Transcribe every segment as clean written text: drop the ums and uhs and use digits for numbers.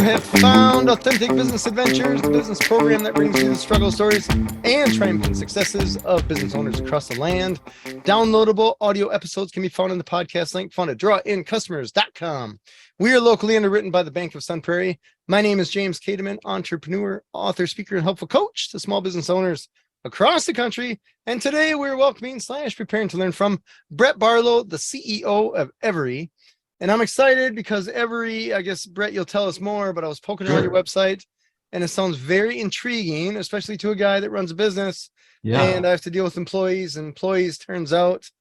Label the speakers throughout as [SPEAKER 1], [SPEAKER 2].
[SPEAKER 1] have found Authentic Business Adventures, the business program that brings you the struggle stories and triumphant successes of business owners across the land. Downloadable audio episodes can be found in the podcast link found at drawincustomers.com. We are locally underwritten by the Bank of Sun Prairie. My name is James Kademan, entrepreneur, author, speaker, and helpful coach to small business owners across the country. And today we're welcoming / preparing to learn from Brett Barlow, the CEO of Everee. And I'm excited because Everee, I guess, Brett, you'll tell us more, but I was poking around your website and it sounds very intriguing, especially to a guy that runs a business. Yeah. And I have to deal with employees, and employees, turns out,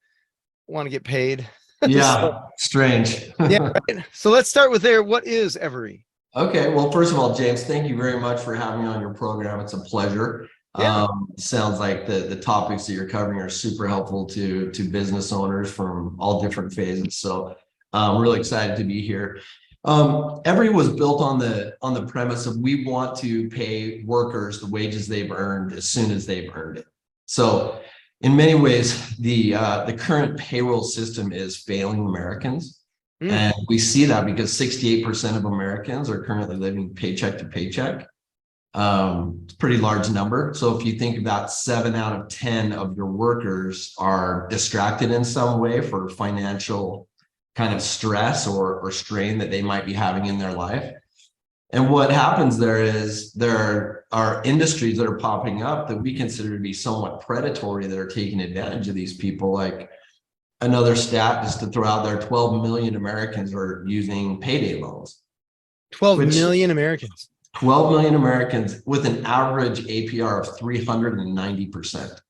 [SPEAKER 1] want to get paid.
[SPEAKER 2] Yeah, so, strange.
[SPEAKER 1] Yeah, right? So let's start with there. What is Everee?
[SPEAKER 2] Okay, well, first of all, James, thank you very much for having me on your program. It's a pleasure. Yeah. Sounds like the topics that you're covering are super helpful to business owners from all different phases. So I'm really excited to be here. Everee was built on the premise of we want to pay workers the wages they've earned as soon as they've earned it. So in many ways, the current payroll system is failing Americans. And we see that because 68% of Americans are currently living paycheck to paycheck. It's a pretty large number. So if you think about 7 out of 10 of your workers are distracted in some way for financial kind of stress or strain that they might be having in their life. And what happens there is there are industries that are popping up that we consider to be somewhat predatory that are taking advantage of these people. Like another stat just to throw out there, 12 million Americans are using payday loans.
[SPEAKER 1] 12 million Americans.
[SPEAKER 2] 12 million Americans with an average APR of 390%.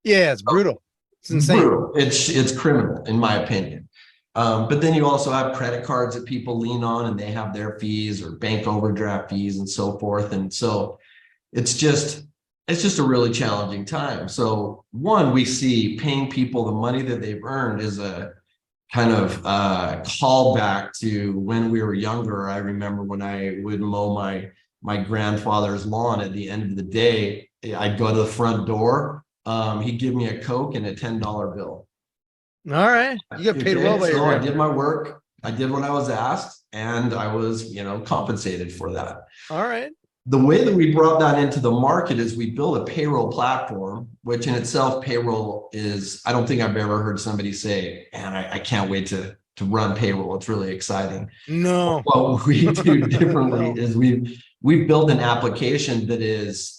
[SPEAKER 1] Yeah, it's brutal. It's insane.
[SPEAKER 2] Brutal. It's criminal, in my opinion. But then you also have credit cards that people lean on and they have their fees or bank overdraft fees and so forth. And so it's just a really challenging time. So one, we see paying people the money that they've earned is a kind of callback to when we were younger. I remember when I would mow my grandfather's lawn at the end of the day, I'd go to the front door. He'd give me a Coke and a $10 bill.
[SPEAKER 1] All right. You got paid well by your
[SPEAKER 2] I did my work. I did what I was asked, and I was, compensated for that.
[SPEAKER 1] All right.
[SPEAKER 2] The way that we brought that into the market is we built a payroll platform, which in itself, payroll is, I don't think I've ever heard somebody say, man, I can't wait to run payroll. It's really exciting.
[SPEAKER 1] No.
[SPEAKER 2] What we do differently is we've built an application that is,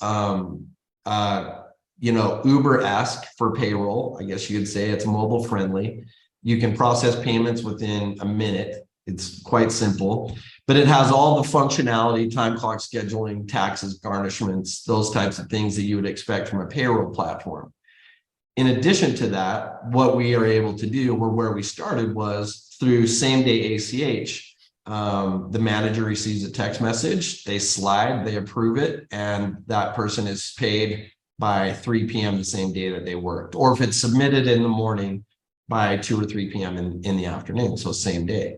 [SPEAKER 2] Uber-esque for payroll. I guess you could say it's mobile friendly. You can process payments within a minute. It's quite simple, but it has all the functionality, time clock scheduling, taxes, garnishments, those types of things that you would expect from a payroll platform. In addition to that, what we are able to do, or where we started, was through same-day ACH. The manager receives a text message, they slide, they approve it, and that person is paid by 3 p.m. the same day that they worked. Or if it's submitted in the morning, by 2 or 3 p.m. in the afternoon, so same day.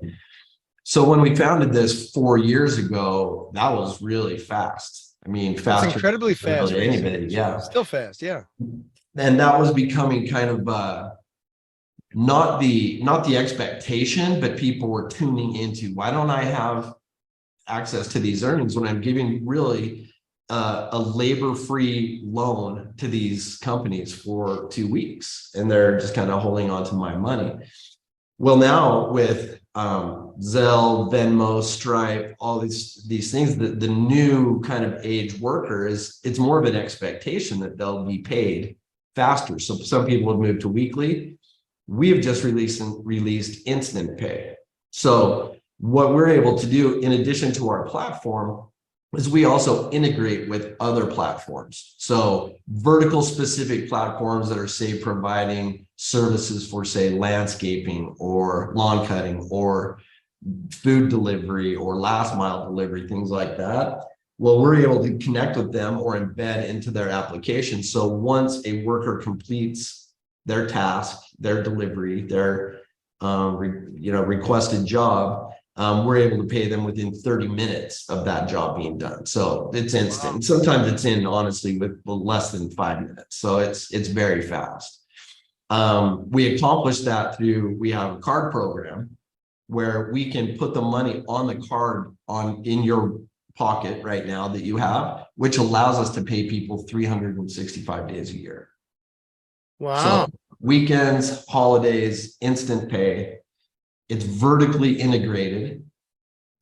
[SPEAKER 2] So when we founded this 4 years ago, that was really fast. I mean, faster.
[SPEAKER 1] It's incredibly fast.
[SPEAKER 2] Really anybody, yeah.
[SPEAKER 1] Still fast, yeah.
[SPEAKER 2] And that was becoming kind of not the expectation, but people were tuning into, why don't I have access to these earnings when I'm giving really a labor-free loan to these companies for 2 weeks, and they're just kind of holding on to my money. Well, now with Zelle, Venmo, Stripe, all these things, the new kind of age worker it's more of an expectation that they'll be paid faster. So some people have moved to weekly. We have just released instant pay. So what we're able to do in addition to our platform is we also integrate with other platforms. So vertical specific platforms that are, say, providing services for, say, landscaping or lawn cutting or food delivery or last mile delivery, things like that. Well, we're able to connect with them or embed into their application. So once a worker completes their task, their delivery, their requested job, we're able to pay them within 30 minutes of that job being done. So it's instant. Wow. Sometimes it's in, honestly, with less than 5 minutes. So it's very fast. We accomplished that we have a card program where we can put the money on the card in your pocket right now that you have, which allows us to pay people 365 days a year.
[SPEAKER 1] Wow.
[SPEAKER 2] So weekends, holidays, instant pay. It's vertically integrated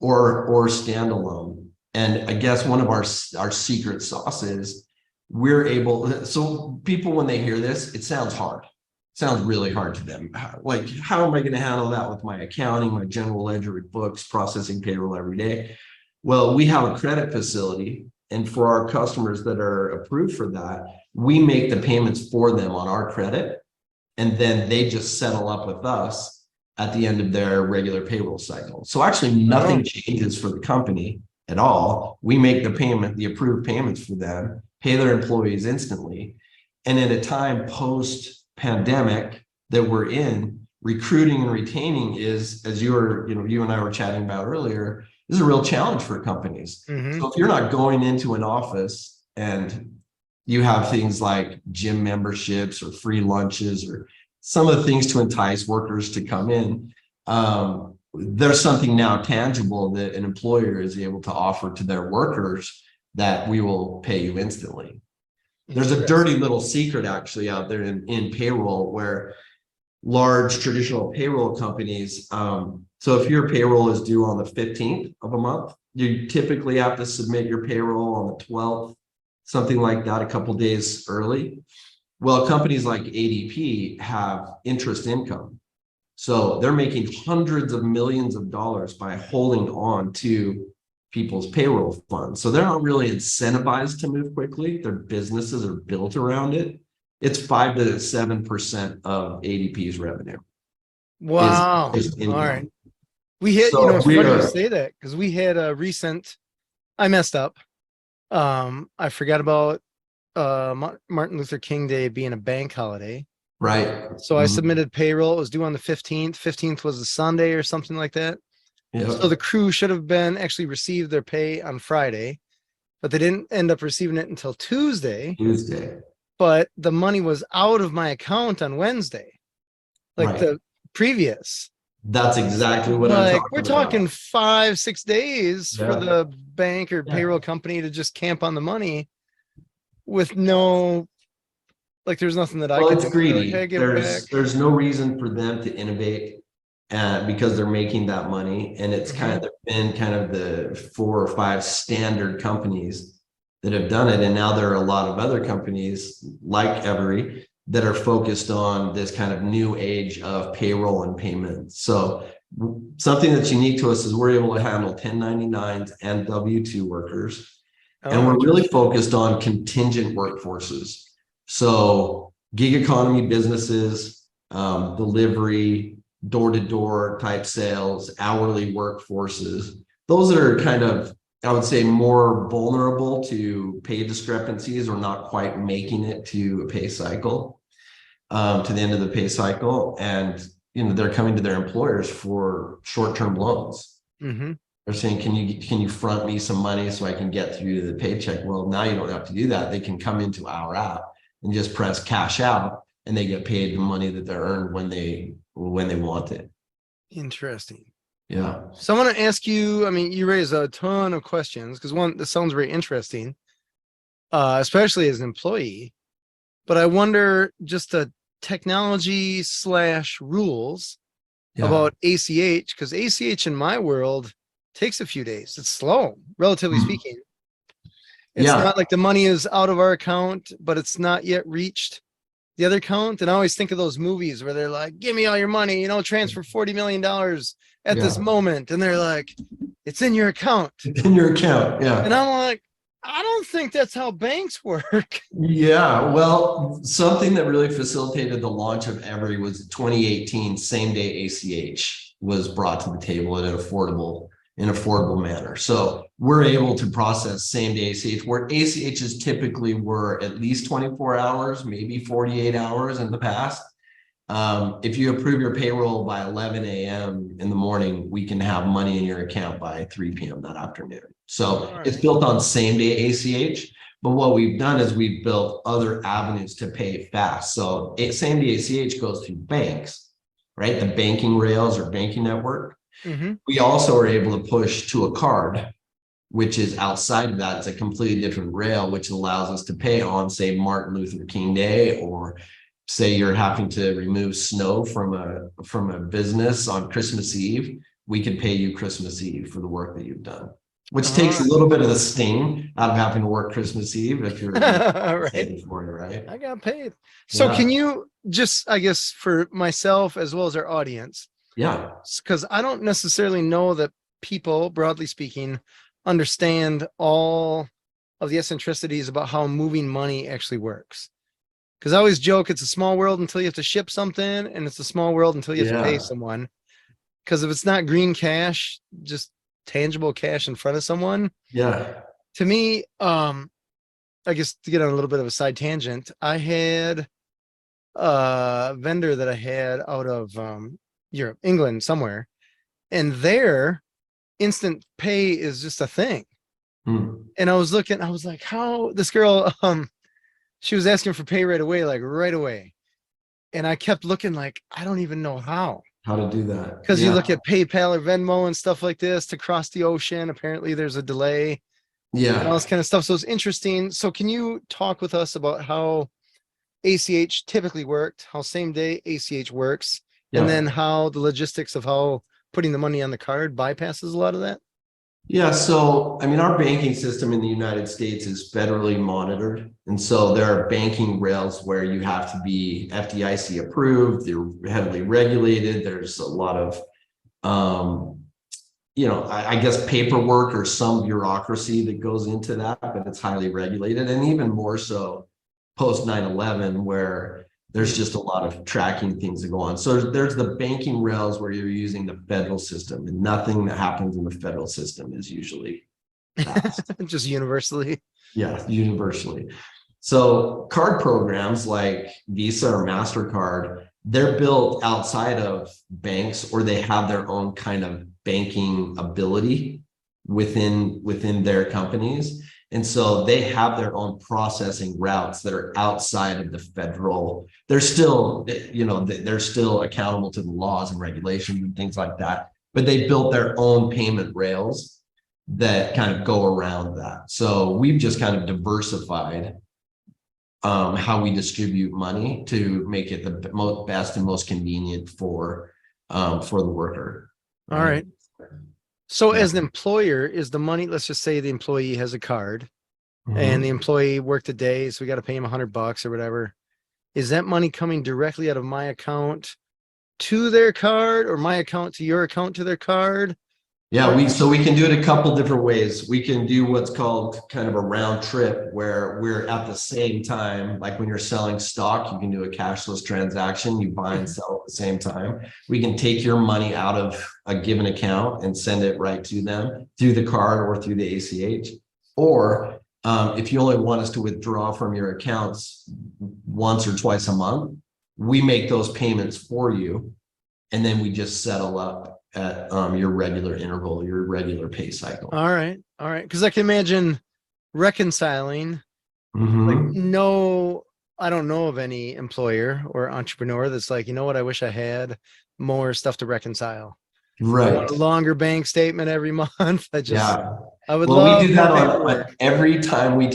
[SPEAKER 2] or standalone. And I guess one of our secret sauce is we're able, so people, when they hear this, it sounds hard. It sounds really hard to them. Like, how am I going to handle that with my accounting, my general ledger with books, processing payroll every day? Well, we have a credit facility, and for our customers that are approved for that, we make the payments for them on our credit, and then they just settle up with us at the end of their regular payroll cycle. So actually nothing changes for the company at all. We make the payment, the approved payments for them, pay their employees instantly. And at a time post-pandemic that we're in, recruiting and retaining is, as you and I were chatting about earlier, is a real challenge for companies. So if you're not going into an office and you have things like gym memberships or free lunches or some of the things to entice workers to come in, there's something now tangible that an employer is able to offer to their workers that we will pay you instantly. There's a dirty little secret actually out there in payroll where large traditional payroll companies, so if your payroll is due on the 15th of a month, you typically have to submit your payroll on the 12th, something like that, a couple days early. Well, companies like ADP have interest income. So they're making hundreds of millions of dollars by holding on to people's payroll funds. So they're not really incentivized to move quickly. Their businesses are built around it. It's 5 to 7% of ADP's revenue.
[SPEAKER 1] Wow. All right. We hit,
[SPEAKER 2] So
[SPEAKER 1] it's funny you say that because we had a recent, I messed up. I forgot about Martin Luther King Day being a bank holiday.
[SPEAKER 2] Right.
[SPEAKER 1] So I submitted payroll. It was due on the 15th. 15th was a Sunday or something like that.
[SPEAKER 2] Yep.
[SPEAKER 1] So the crew should have actually received their pay on Friday, but they didn't end up receiving it until Tuesday. But the money was out of my account on Wednesday, like the previous.
[SPEAKER 2] That's exactly what I'm talking about.
[SPEAKER 1] We're talking 5-6 days for the bank or payroll company to just camp on the money with no, there's nothing that I can do.
[SPEAKER 2] It's greedy. There's no reason for them to innovate because they're making that money. And it's kind of been kind of the 4 or 5 standard companies that have done it. And now there are a lot of other companies like Everee that are focused on this kind of new age of payroll and payments. So something that's unique to us is we're able to handle 1099s and W-2 workers. And we're really focused on contingent workforces. So gig economy businesses, delivery, door-to-door type sales, hourly workforces. Those are kind of, I would say, more vulnerable to pay discrepancies or not quite making it to a pay cycle, to the end of the pay cycle. And, they're coming to their employers for short-term loans. They're saying, can you front me some money so I can get through the paycheck? Well, now you don't have to do that. They can come into our app and just press cash out, and they get paid the money that they're earned when they want it.
[SPEAKER 1] Interesting.
[SPEAKER 2] Yeah.
[SPEAKER 1] So I want to ask you, you raise a ton of questions because one, this sounds very interesting, especially as an employee, but I wonder just the technology / rules about ACH, because ACH in my world takes a few days. It's slow, relatively speaking. It's not like the money is out of our account, but it's not yet reached the other account. And I always think of those movies where they're like, give me all your money, transfer $40 million at this moment. And they're like, it's in your account.
[SPEAKER 2] It's in your account. Yeah.
[SPEAKER 1] And I'm like, I don't think that's how banks work.
[SPEAKER 2] Yeah. Well, something that really facilitated the launch of Everee was 2018 same day ACH was brought to the table in an affordable manner. So we're able to process same day ACH, where ACHs typically were at least 24 hours, maybe 48 hours in the past. If you approve your payroll by 11 a.m. in the morning, we can have money in your account by 3 p.m. that afternoon. So it's built on same day ACH. But what we've done is we've built other avenues to pay fast. So same day ACH goes through banks, right? The banking rails or banking network. We also are able to push to a card. which is outside of that. It's a completely different rail, which allows us to pay on, say, Martin Luther King Day, or say you're having to remove snow from a business on Christmas Eve. We can pay you Christmas Eve for the work that you've done, which takes a little bit of the sting out of having to work Christmas Eve if you're
[SPEAKER 1] right.
[SPEAKER 2] for it, right?
[SPEAKER 1] I got paid. So can you just, I guess, for myself as well as our audience,
[SPEAKER 2] Yeah,
[SPEAKER 1] because I don't necessarily know that people, broadly speaking, understand all of the eccentricities about how moving money actually works. Because I always joke it's a small world until you have to ship something, and it's a small world until you have to pay someone. Because if it's not green cash, just tangible cash in front of someone, to me, I guess to get on a little bit of a side tangent, I had a vendor that I had out of Europe, England, somewhere, and their instant pay is just a thing. And I was looking, I was like, how this girl, she was asking for pay right away, like right away. And I kept looking like, I don't even know how
[SPEAKER 2] to do that.
[SPEAKER 1] Because you look at PayPal or Venmo and stuff like this to cross the ocean. Apparently there's a delay and all this kind of stuff. So it's interesting. So can you talk with us about how ACH typically worked, how same day ACH works, and then how the logistics of how putting the money on the card bypasses a lot of that?
[SPEAKER 2] Yeah, so I mean, our banking system in the United States is federally monitored. And so there are banking rails where you have to be FDIC approved, they're heavily regulated. There's a lot of, I guess paperwork or some bureaucracy that goes into that, but it's highly regulated. And even more so post 9/11, where there's just a lot of tracking things that go on. So there's the banking rails where you're using the federal system, and nothing that happens in the federal system is usually passed.
[SPEAKER 1] Just universally.
[SPEAKER 2] Yeah, universally. So card programs like Visa or MasterCard, they're built outside of banks, or they have their own kind of banking ability within their companies. And so they have their own processing routes that are outside of the federal. They're still, they're still accountable to the laws and regulations and things like that, but they built their own payment rails that kind of go around that. So we've just kind of diversified how we distribute money to make it the best and most convenient for the worker.
[SPEAKER 1] All right. So as an employer, is the money, let's just say the employee has a card and the employee worked a day, so we got to pay him $100 or whatever. Is that money coming directly out of my account to their card, or my account to your account to their card?
[SPEAKER 2] Yeah, so we can do it a couple different ways. We can do what's called kind of a round trip, where we're at the same time, like when you're selling stock, you can do a cashless transaction, you buy and sell at the same time. We can take your money out of a given account and send it right to them through the card or through the ACH. Or if you only want us to withdraw from your accounts once or twice a month, we make those payments for you, and then we just settle up at your regular interval, your regular pay cycle.
[SPEAKER 1] All right. Because I can imagine reconciling. Like, no, I don't know of any employer or entrepreneur that's like, you know what, I wish I had more stuff to reconcile.
[SPEAKER 2] Right.
[SPEAKER 1] I want a longer bank statement every month. I would
[SPEAKER 2] well,
[SPEAKER 1] love
[SPEAKER 2] we do that
[SPEAKER 1] on
[SPEAKER 2] every time we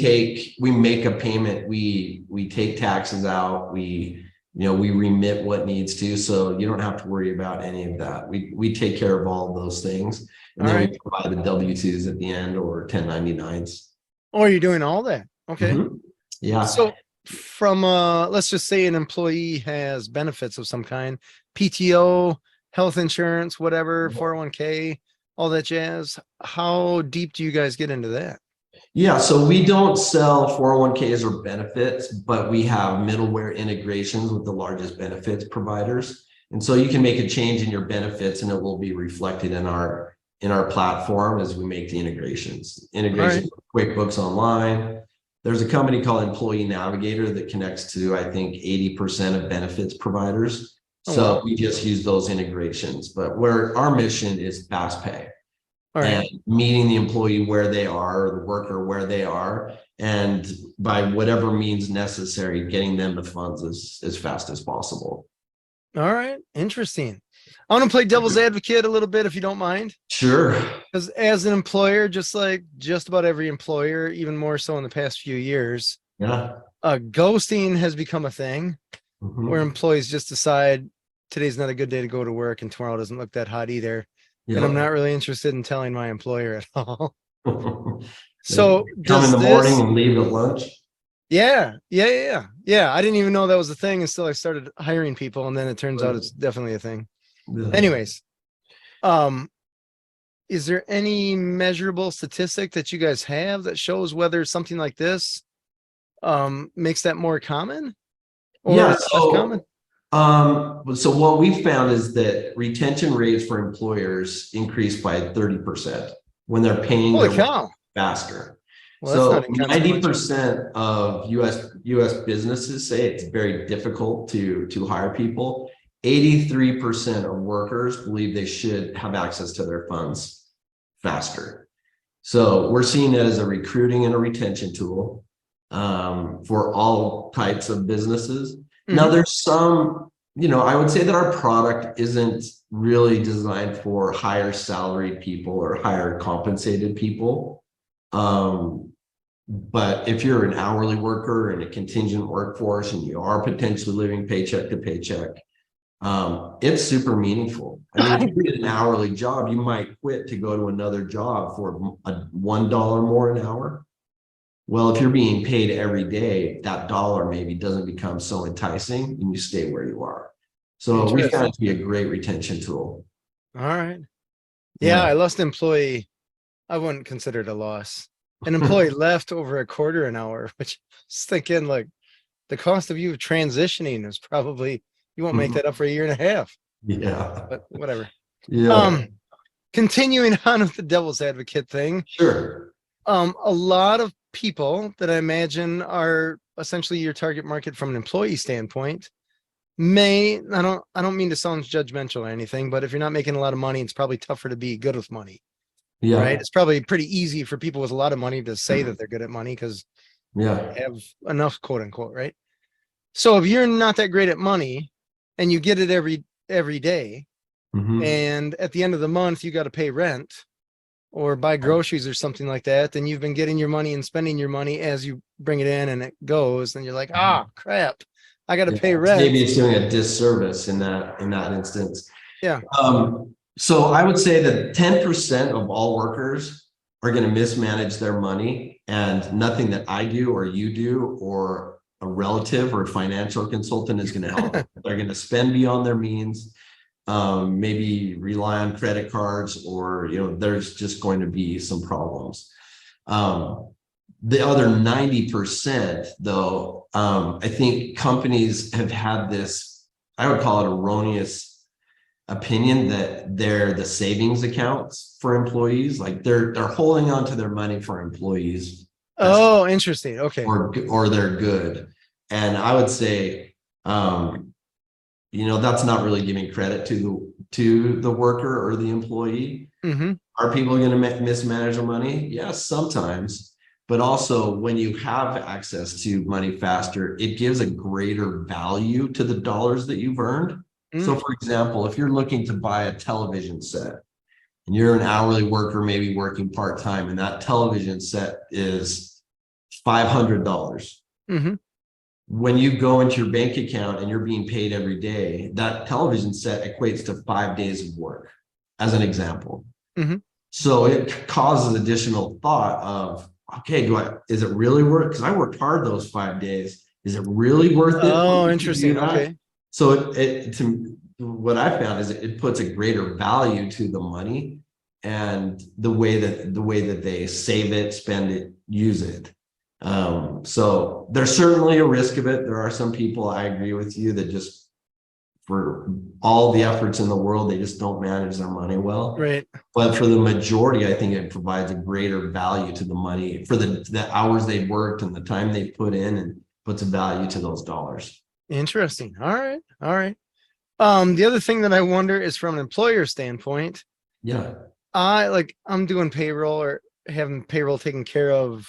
[SPEAKER 2] make a payment, we take taxes out, we remit what needs to, so you don't have to worry about any of that. We take care of all of those things, and then we provide the W-2s at the end, or 1099s.
[SPEAKER 1] Oh, you're doing all that? Okay.
[SPEAKER 2] Yeah.
[SPEAKER 1] So from let's just say an employee has benefits of some kind, PTO, health insurance, whatever, 401k, all that jazz. How deep do you guys get into that?
[SPEAKER 2] Yeah, so we don't sell 401ks or benefits, but we have middleware integrations with the largest benefits providers. And so you can make a change in your benefits and it will be reflected in our platform as we make the integrations. With QuickBooks Online. There's a company called Employee Navigator that connects to, I think, 80% of benefits providers. So we just use those integrations, but where our mission is fast pay. And meeting the employee where they are, or the worker where they are, and by whatever means necessary, getting them the funds as fast as possible.
[SPEAKER 1] All right. Interesting. I want to play devil's advocate a little bit, if you don't mind.
[SPEAKER 2] Sure.
[SPEAKER 1] Because as an employer, just like just about every employer, even more so in the past few years,
[SPEAKER 2] Yeah.
[SPEAKER 1] ghosting has become a thing where
[SPEAKER 2] Mhm.
[SPEAKER 1] employees just decide today's not a good day to go to work and tomorrow doesn't look that hot either. And I'm
[SPEAKER 2] Yep.
[SPEAKER 1] not really interested in telling my employer at all.
[SPEAKER 2] They
[SPEAKER 1] So
[SPEAKER 2] come in
[SPEAKER 1] does
[SPEAKER 2] the morning
[SPEAKER 1] this,
[SPEAKER 2] and leave at lunch.
[SPEAKER 1] yeah. I didn't even know that was a thing until I started hiring people. And then it turns out it's definitely a thing.
[SPEAKER 2] Yeah.
[SPEAKER 1] Anyways, um, is there any measurable statistic that you guys have that shows whether something like this makes that more common
[SPEAKER 2] Yeah,
[SPEAKER 1] or less common?
[SPEAKER 2] so what we found is that retention rates for employers increased by 30% when they're paying
[SPEAKER 1] Holy
[SPEAKER 2] their money
[SPEAKER 1] cow.
[SPEAKER 2] faster.
[SPEAKER 1] Well, that's
[SPEAKER 2] So
[SPEAKER 1] not inconsequential.
[SPEAKER 2] 90% of US businesses say it's very difficult to hire people. 83% of workers believe they should have access to their funds faster. So we're seeing it as a recruiting and a retention tool for all types of businesses. Now, there's some, I would say that our product isn't really designed for higher salaried people or higher compensated people. But if you're an hourly worker in a contingent workforce and you are potentially living paycheck to paycheck, it's super meaningful. I mean, if you did an hourly job, you might quit to go to another job for a $1 more an hour. Well, if you're being paid every day, that dollar maybe doesn't become so enticing and you stay where you are. So we found
[SPEAKER 1] Interesting.
[SPEAKER 2] it to be a great retention tool.
[SPEAKER 1] All right. Yeah,
[SPEAKER 2] Yeah.
[SPEAKER 1] I lost an employee. I wouldn't consider it a loss. An employee left over a quarter an hour, which I was thinking like the cost of you transitioning is probably you won't make that up for a year and a half,
[SPEAKER 2] Yeah.
[SPEAKER 1] but whatever.
[SPEAKER 2] Yeah.
[SPEAKER 1] Um, Continuing on with the devil's advocate thing,
[SPEAKER 2] Sure.
[SPEAKER 1] a lot of people that I imagine are essentially your target market from an employee standpoint I don't mean to sound judgmental or anything, but if you're not making a lot of money, it's probably tougher to be good with money, right?
[SPEAKER 2] Yeah.
[SPEAKER 1] It's probably pretty easy for people with a lot of money to say that they're good at money because
[SPEAKER 2] Yeah.
[SPEAKER 1] they have enough, quote unquote, right? So if you're not that great at money and you get it every day,
[SPEAKER 2] Mhm.
[SPEAKER 1] and at the end of the month you got to pay rent or buy groceries or something like that, then you've been getting your money and spending your money as you bring it in and it goes, and you're like, ah, crap, I got to
[SPEAKER 2] Yeah.
[SPEAKER 1] pay
[SPEAKER 2] Maybe
[SPEAKER 1] rent.
[SPEAKER 2] it's doing a disservice in that instance.
[SPEAKER 1] Yeah.
[SPEAKER 2] So I would say that 10% of all workers are going to mismanage their money, and nothing that I do or you do or a relative or a financial consultant is going to help them. They're going to spend beyond their means, maybe rely on credit cards, or there's just going to be some problems. The other 90%, though, I think companies have had this, I would call it erroneous opinion that they're the savings accounts for employees, like they're holding on to their money for employees. That's
[SPEAKER 1] Oh, interesting. Okay.
[SPEAKER 2] or they're good. And I would say that's not really giving credit to the worker or the employee.
[SPEAKER 1] Mm-hmm.
[SPEAKER 2] Are people going to mismanage their money? Yes, sometimes. But also, when you have access to money faster, it gives a greater value to the dollars that you've earned. So,
[SPEAKER 1] Mm.
[SPEAKER 2] for example, if you're looking to buy a television set and you're an hourly worker, maybe working part-time, and that television set is $500.
[SPEAKER 1] Mm-hmm.
[SPEAKER 2] When you go into your bank account and you're being paid every day, that television set equates to 5 days of work, as an example.
[SPEAKER 1] Mm-hmm.
[SPEAKER 2] So it causes additional thought of, okay, is it really worth? Because I worked hard those 5 days. Is it really worth it for
[SPEAKER 1] Oh,
[SPEAKER 2] me to do
[SPEAKER 1] interesting.
[SPEAKER 2] that?
[SPEAKER 1] Okay.
[SPEAKER 2] So what I found is it puts a greater value to the money and the way that they save it, spend it, use it. So there's certainly a risk of it. There are some people, I agree with you, that just for all the efforts in the world, they just don't manage their money well.
[SPEAKER 1] Right.
[SPEAKER 2] But for the majority, I think it provides a greater value to the money for the hours they've worked and the time they put in, and puts a value to those dollars.
[SPEAKER 1] Interesting. All right. All right. The other thing that I wonder is from an employer standpoint,
[SPEAKER 2] Yeah.
[SPEAKER 1] I'm doing payroll or having payroll taken care of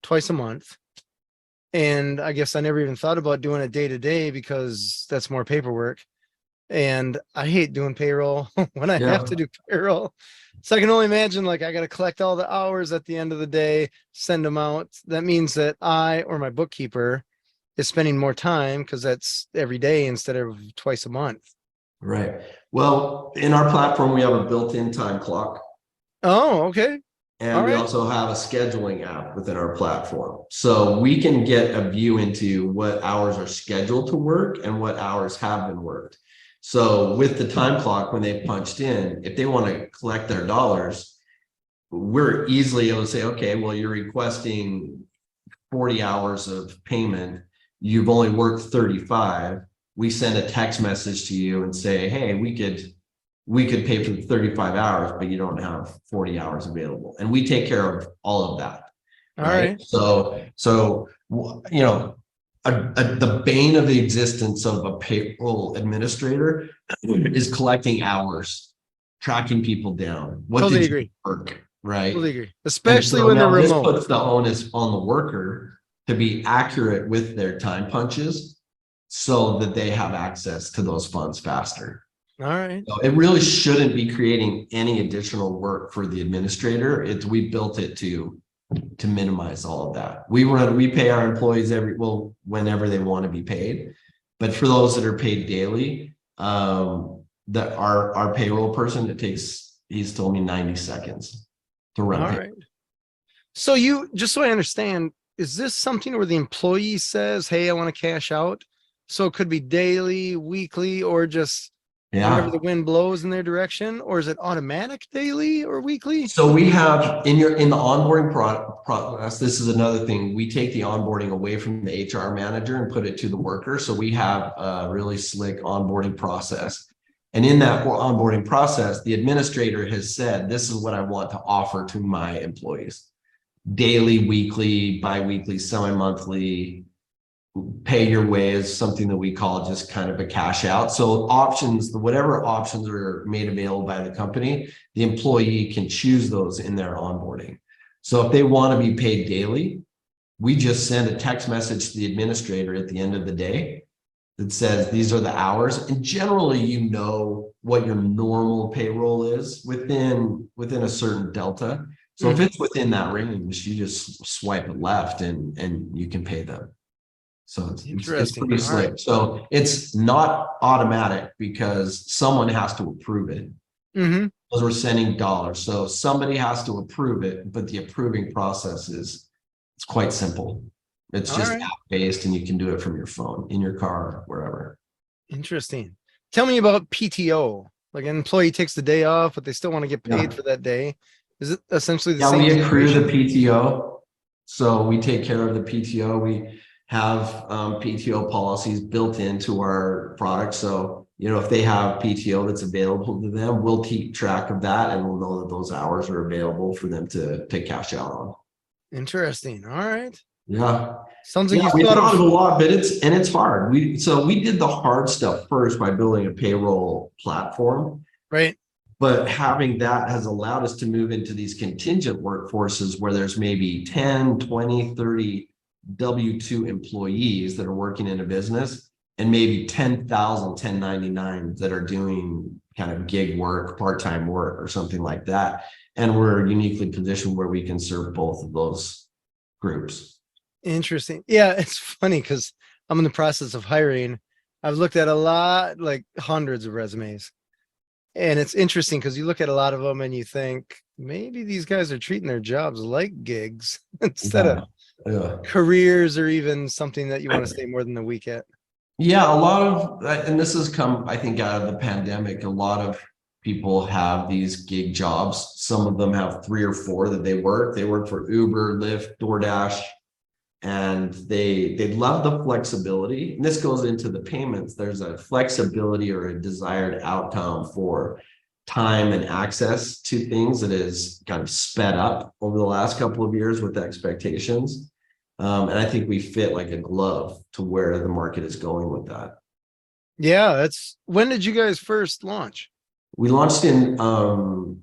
[SPEAKER 1] twice a month. And I guess I never even thought about doing it day to day because that's more paperwork. and I hate doing payroll when I have
[SPEAKER 2] Yeah.
[SPEAKER 1] to do payroll. So I can only imagine, like, I got to collect all the hours at the end of the day, send them out. That means that I or my bookkeeper is spending more time because that's every day instead of twice a month.
[SPEAKER 2] Right. Well, in our platform, we have a built-in time clock.
[SPEAKER 1] Oh, okay.
[SPEAKER 2] And
[SPEAKER 1] All
[SPEAKER 2] we
[SPEAKER 1] right.
[SPEAKER 2] also have a scheduling app within our platform. So we can get a view into what hours are scheduled to work and what hours have been worked. So with the time clock, when they punched in, if they want to collect their dollars, we're easily able to say, okay, well, you're requesting 40 hours of payment. You've only worked 35. We send a text message to you and say, hey, we could pay for the 35 hours, but you don't have 40 hours available. And we take care of all of that.
[SPEAKER 1] All
[SPEAKER 2] Right.
[SPEAKER 1] right.
[SPEAKER 2] So, the bane of the existence of a payroll administrator is collecting hours, tracking people down. What
[SPEAKER 1] Totally
[SPEAKER 2] did you
[SPEAKER 1] agree.
[SPEAKER 2] work? Right.
[SPEAKER 1] Totally agree.
[SPEAKER 2] And
[SPEAKER 1] Especially
[SPEAKER 2] so
[SPEAKER 1] when they're
[SPEAKER 2] now this
[SPEAKER 1] remote.
[SPEAKER 2] puts the onus on the worker to be accurate with their time punches so that they have access to those funds faster.
[SPEAKER 1] All right.
[SPEAKER 2] So it really shouldn't be creating any additional work for the administrator. We built it to minimize all of that. We pay our employees whenever they want to be paid. But for those that are paid daily, that our payroll person, he's told me 90 seconds to run
[SPEAKER 1] All
[SPEAKER 2] pay.
[SPEAKER 1] right. So just so I understand, is this something where the employee says, hey, I want to cash out? So it could be daily, weekly, or just whenever the wind blows in their direction, or is it automatic daily or weekly?
[SPEAKER 2] So we have in the onboarding process, this is another thing. We take the onboarding away from the HR manager and put it to the worker. So we have a really slick onboarding process. And in that onboarding process, the administrator has said, this is what I want to offer to my employees. Daily, weekly, bi-weekly, semi-monthly, pay your way is something that we call just kind of a cash out. So whatever options are made available by the company, the employee can choose those in their onboarding. So if they want to be paid daily, we just send a text message to the administrator at the end of the day that says, these are the hours. And generally, you know what your normal payroll is within a certain delta. So if it's within that range, you just swipe it left and you can pay them. So it's pretty slick. Right. So it's not automatic because someone has to approve it.
[SPEAKER 1] Mm-hmm.
[SPEAKER 2] Because we're sending dollars. So somebody has to approve it, but the approving process it's quite simple. It's just app-based and you can do it from your phone, in your car, wherever.
[SPEAKER 1] Interesting. Tell me about PTO. Like an employee takes the day off, but they still want to get paid for that day. Is it essentially the same?
[SPEAKER 2] We accrue the PTO. So we take care of the PTO. We have PTO policies built into our product. So, if they have PTO that's available to them, we'll keep track of that and we'll know that those hours are available for them to cash out on.
[SPEAKER 1] Interesting. All right.
[SPEAKER 2] Yeah.
[SPEAKER 1] Sounds like
[SPEAKER 2] we thought of a lot, but it's hard. We did the hard stuff first by building a payroll platform.
[SPEAKER 1] Right.
[SPEAKER 2] But having that has allowed us to move into these contingent workforces where there's maybe 10, 20, 30 W-2 employees that are working in a business and maybe 10,000 1099s that are doing kind of gig work, part-time work or something like that. And we're uniquely positioned where we can serve both of those groups.
[SPEAKER 1] Interesting. Yeah, it's funny because I'm in the process of hiring. I've looked at a lot, like hundreds of resumes. And it's interesting because you look at a lot of them and you think maybe these guys are treating their jobs like gigs instead of careers or even something that you want to stay more than a week at.
[SPEAKER 2] Yeah, a lot of, and this has come, I think, out of the pandemic. A lot of people have these gig jobs. Some of them have 3 or 4 that they work. They work for Uber, Lyft, DoorDash, and they love the flexibility. And this goes into the payments. There's a flexibility or a desired outcome for time and access to things that is kind of sped up over the last couple of years with expectations. And I think we fit like a glove to where the market is going with that.
[SPEAKER 1] Yeah, when did you guys first launch?
[SPEAKER 2] We launched in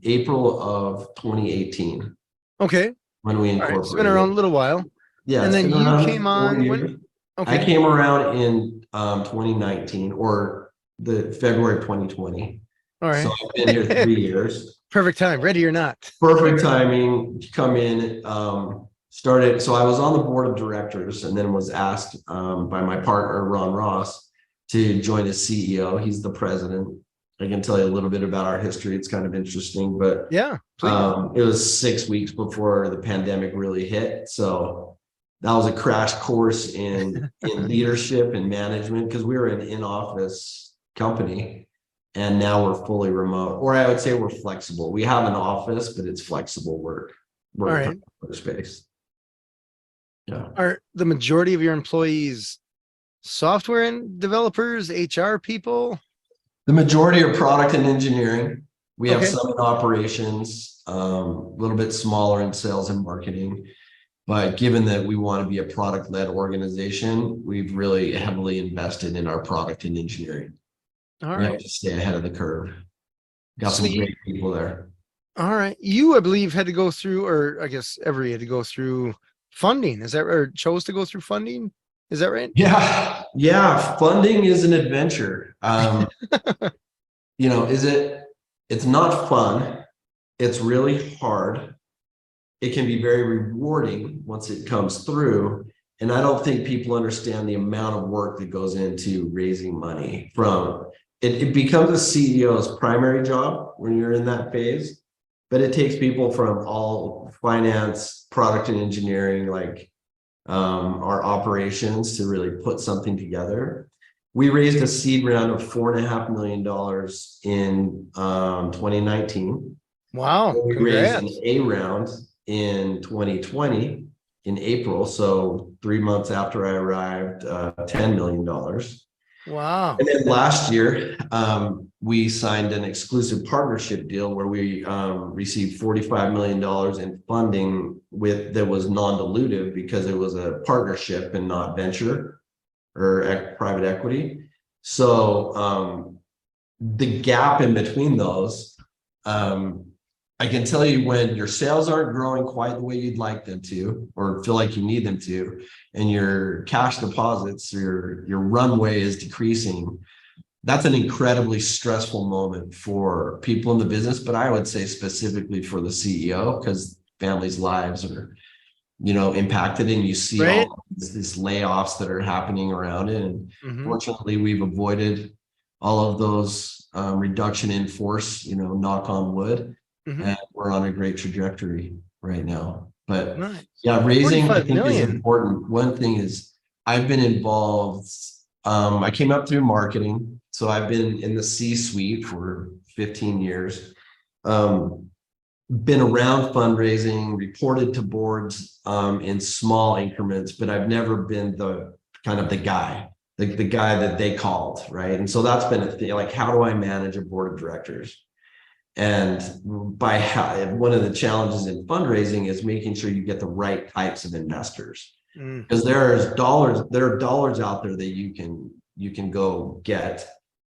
[SPEAKER 2] April of 2018.
[SPEAKER 1] Okay.
[SPEAKER 2] When we incorporated.
[SPEAKER 1] It's been around a little while.
[SPEAKER 2] Yeah.
[SPEAKER 1] And then you came on when?
[SPEAKER 2] Okay. I came around in 2019 or the February 2020.
[SPEAKER 1] All
[SPEAKER 2] So
[SPEAKER 1] right.
[SPEAKER 2] I've been here 3 years.
[SPEAKER 1] Perfect time. Ready or not.
[SPEAKER 2] Perfect timing to come in. Started. So I was on the board of directors, and then was asked by my partner Ron Ross to join as CEO. He's the president. I can tell you a little bit about our history. It's kind of interesting, but
[SPEAKER 1] Yeah, please.
[SPEAKER 2] it was 6 weeks before the pandemic really hit. So that was a crash course in leadership and management, because we were an in-office company, and now we're fully remote, or I would say we're flexible. We have an office, but it's flexible work
[SPEAKER 1] All right.
[SPEAKER 2] space. Yeah.
[SPEAKER 1] Are the majority of your employees software and developers, HR people?
[SPEAKER 2] The majority are product and engineering. We have
[SPEAKER 1] Okay.
[SPEAKER 2] some in operations, a little bit smaller in sales and marketing. But given that we want to be a product-led organization, we've really heavily invested in our product and engineering.
[SPEAKER 1] All
[SPEAKER 2] We have
[SPEAKER 1] right.
[SPEAKER 2] to stay ahead of the curve. Got
[SPEAKER 1] So
[SPEAKER 2] some great people there.
[SPEAKER 1] All right. You, I believe, had to go through, or I guess Everee had to go through funding. Is that, or chose to go through funding? Is that right?
[SPEAKER 2] Yeah. Yeah. Funding is an adventure. It's not fun. It's really hard. It can be very rewarding once it comes through. And I don't think people understand the amount of work that goes into raising money from it. It becomes a CEO's primary job when you're in that phase, but it takes people from all finance, product and engineering, like our operations, to really put something together. We raised a seed round of $4.5 million in 2019.
[SPEAKER 1] Wow.
[SPEAKER 2] We raised an
[SPEAKER 1] Congrats.
[SPEAKER 2] A round in 2020 in April. So 3 months after I arrived, $10 million.
[SPEAKER 1] Wow.
[SPEAKER 2] And then last year, we signed an exclusive partnership deal where we received $45 million in funding that was non-dilutive, because it was a partnership and not venture or private equity. So the gap in between those, I can tell you, when your sales aren't growing quite the way you'd like them to, or feel like you need them to, and your cash deposits, your runway is decreasing, that's an incredibly stressful moment for people in the business. But I would say specifically for the CEO, because families' lives are, impacted, and you see
[SPEAKER 1] Right.
[SPEAKER 2] all these layoffs that are happening around it. And
[SPEAKER 1] Mhm.
[SPEAKER 2] fortunately, we've avoided all of those reduction in force, knock on wood.
[SPEAKER 1] Mhm.
[SPEAKER 2] And we're on a great trajectory right now. But
[SPEAKER 1] Nice.
[SPEAKER 2] yeah, raising, I
[SPEAKER 1] 45
[SPEAKER 2] think, is
[SPEAKER 1] million.
[SPEAKER 2] important. One thing is, I've been involved. I came up through marketing, so I've been in the C-suite for 15 years. Been around fundraising, reported to boards in small increments, but I've never been the guy, the guy that they called, right? And so that's been a thing. Like, how do I manage a board of directors? And one of the challenges in fundraising is making sure you get the right types of investors, because there are dollars out there that you can go get.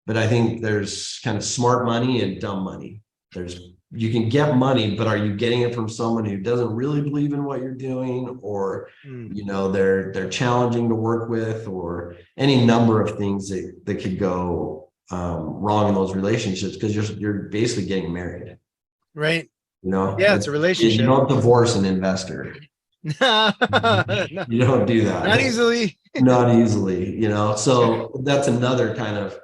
[SPEAKER 2] But I think there's kind of smart money and dumb money. You can get money, but are you getting it from someone who doesn't really believe in what you're doing, or they're challenging to work with, or any number of things that could go wrong in those relationships, because you're basically getting married.
[SPEAKER 1] Right. Yeah, it's a
[SPEAKER 2] You
[SPEAKER 1] relationship.
[SPEAKER 2] don't divorce an investor.
[SPEAKER 1] No,
[SPEAKER 2] You don't do that.
[SPEAKER 1] not easily.
[SPEAKER 2] Not easily, so that's another kind of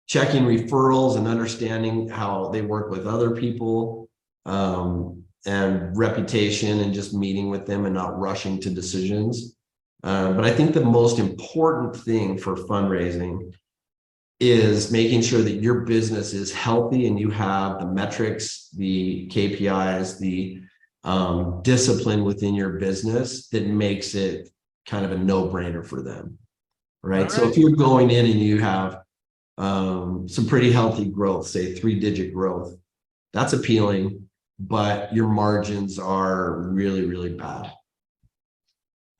[SPEAKER 2] checking referrals and understanding how they work with other people, and reputation, and just meeting with them and not rushing to decisions. But I think the most important thing for fundraising is making sure that your business is healthy, and you have the metrics, the KPIs, the discipline within your business that makes it kind of a no-brainer for them, right? So if you're going in and you have some pretty healthy growth, say 3-digit growth, that's appealing, but your margins are really, really bad.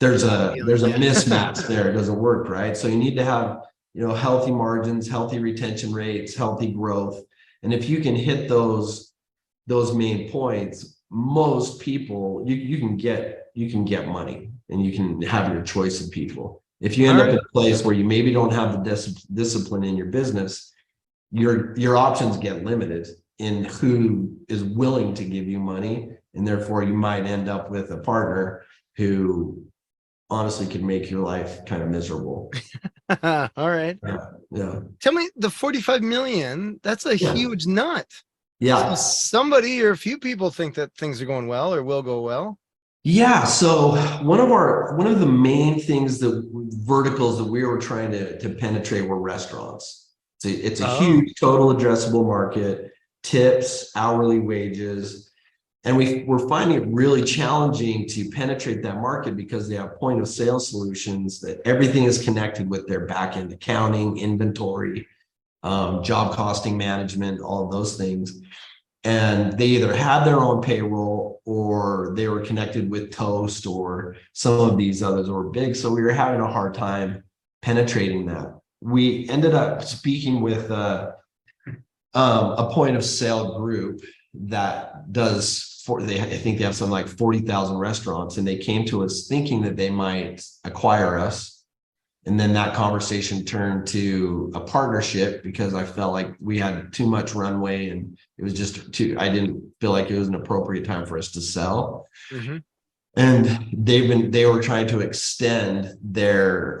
[SPEAKER 2] There's a mismatch there. It doesn't work, right? So you need to have, healthy margins, healthy retention rates, healthy growth. And if you can hit those main points, most people, you can get money, and you can have your choice of people. If you end up in a place where you maybe don't have the discipline in your business, your options get limited in who is willing to give you money, and therefore you might end up with a partner who honestly could make your life kind of miserable.
[SPEAKER 1] All right.
[SPEAKER 2] Yeah.
[SPEAKER 1] Tell me, the 45 million, that's a huge nut.
[SPEAKER 2] Yeah.
[SPEAKER 1] So somebody or a few people think that things are going well or will go well.
[SPEAKER 2] Yeah. So one of the main things, the verticals that we were trying to penetrate were restaurants. It's a huge total addressable market, tips, hourly wages. And we're finding it really challenging to penetrate that market because they have point of sale solutions that everything is connected with their back end accounting, inventory, job costing management, all of those things. And they either had their own payroll or they were connected with Toast or some of these others were big. So we were having a hard time penetrating that. We ended up speaking with a point of sale group that does I think they have something like 40,000 restaurants, and they came to us thinking that they might acquire us. And then that conversation turned to a partnership because I felt like we had too much runway and it was just I didn't feel like it was an appropriate time for us to sell.
[SPEAKER 1] Mm-hmm.
[SPEAKER 2] And they were trying to extend their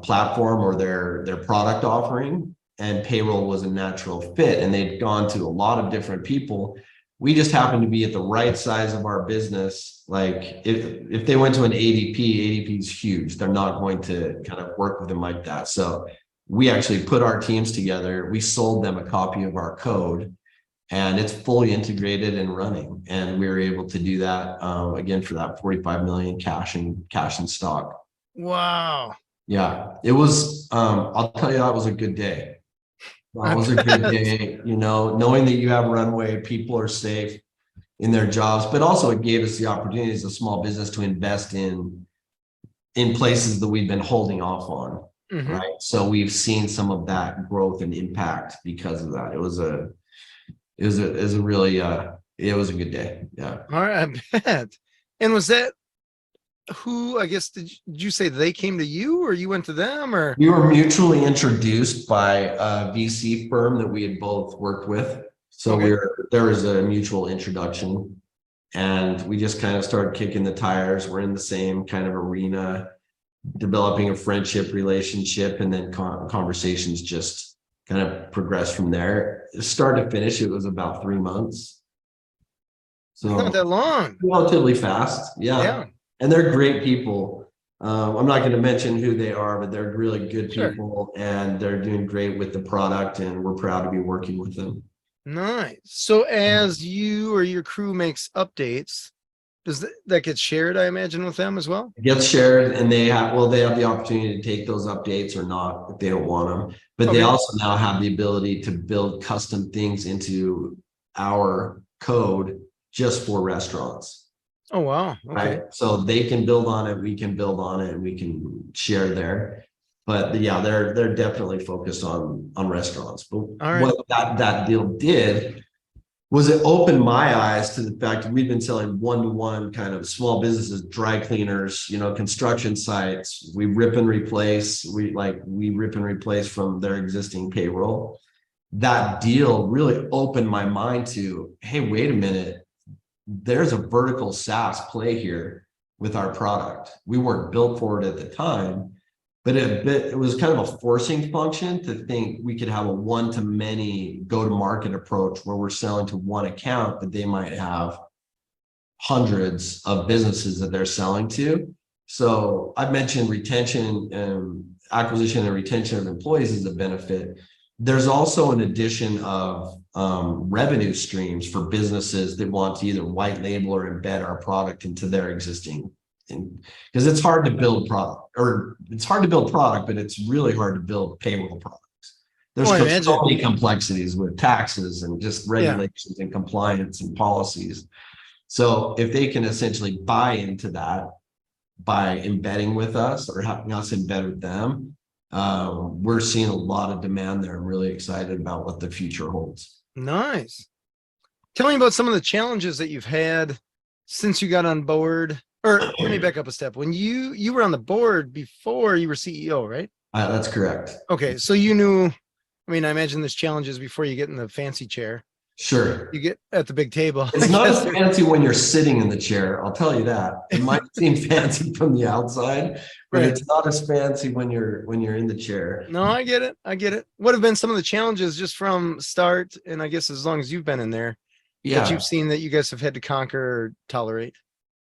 [SPEAKER 2] platform or their product offering, and payroll was a natural fit. And they'd gone to a lot of different people. We just happened to be at the right size of our business. Like if they went to an ADP is huge. They're not going to kind of work with them like that. So we actually put our teams together. We sold them a copy of our code, and it's fully integrated and running. And we were able to do that again for that 45 million cash and stock.
[SPEAKER 1] Wow.
[SPEAKER 2] Yeah, it was. I'll tell you, that was a good day. That was a good day, knowing that you have runway, people are safe in their jobs, but also it gave us the opportunity as a small business to invest in places that we've been holding off on. Mm-hmm. Right. So we've seen some of that growth and impact because of that. It was a really, it was a good day. Yeah.
[SPEAKER 1] All right. I bet. And was that who, I guess, did you say they came to you or you went to them, or?
[SPEAKER 2] We were mutually introduced by a VC firm that we had both worked with. So there was a mutual introduction, and we just kind of started kicking the tires. We're in the same kind of arena, developing a friendship relationship, and then conversations just kind of progressed from there. Start to finish, it was about 3 months. So
[SPEAKER 1] not that long.
[SPEAKER 2] Relatively fast. Yeah. And they're great people. I'm not going to mention who they are, but they're really good people, and they're doing great with the product, and we're proud to be working with them.
[SPEAKER 1] Nice. So as you or your crew makes updates, does that get shared, I imagine, with them as well?
[SPEAKER 2] It gets shared, and they have the opportunity to take those updates or not if they don't want them. But they also now have the ability to build custom things into our code just for restaurants.
[SPEAKER 1] Oh, wow. Okay.
[SPEAKER 2] Right. So they can build on it, we can build on it, and we can share there. But yeah, they're definitely focused on restaurants. But what that deal did was it opened my eyes to the fact that we've been selling one-to-one kind of small businesses, dry cleaners, construction sites. We rip and replace from their existing payroll. That deal really opened my mind to, hey, wait a minute. There's a vertical SaaS play here with our product. We weren't built for it at the time, but it was kind of a forcing function to think we could have a one-to-many go-to-market approach where we're selling to one account, but they might have hundreds of businesses that they're selling to. So I mentioned retention and acquisition and retention of employees as a benefit. There's also an addition of revenue streams for businesses that want to either white label or embed our product into their existing, because it's hard to build product, but it's really hard to build payroll products. There's so many complexities with taxes and just regulations and compliance and policies. So if they can essentially buy into that by embedding with us or having us embed with them, we're seeing a lot of demand there. I'm really excited about what the future holds.
[SPEAKER 1] Nice. Tell me about some of the challenges that you've had since you got on board. Or let me back up a step. When you were on the board before you were CEO, right?
[SPEAKER 2] That's correct.
[SPEAKER 1] Okay, so you knew I mean, I imagine there's challenges before you get in the fancy chair.
[SPEAKER 2] Sure.
[SPEAKER 1] You get at the big table.
[SPEAKER 2] It's not as fancy when you're sitting in the chair. I'll tell you that. It might seem fancy from the outside, but
[SPEAKER 1] Right.
[SPEAKER 2] it's not as fancy when you're in the chair.
[SPEAKER 1] No, I get it. I get it. What have been some of the challenges just from start? And I guess as long as you've been in there that you've
[SPEAKER 2] Yeah.
[SPEAKER 1] seen that you guys have had to conquer or tolerate.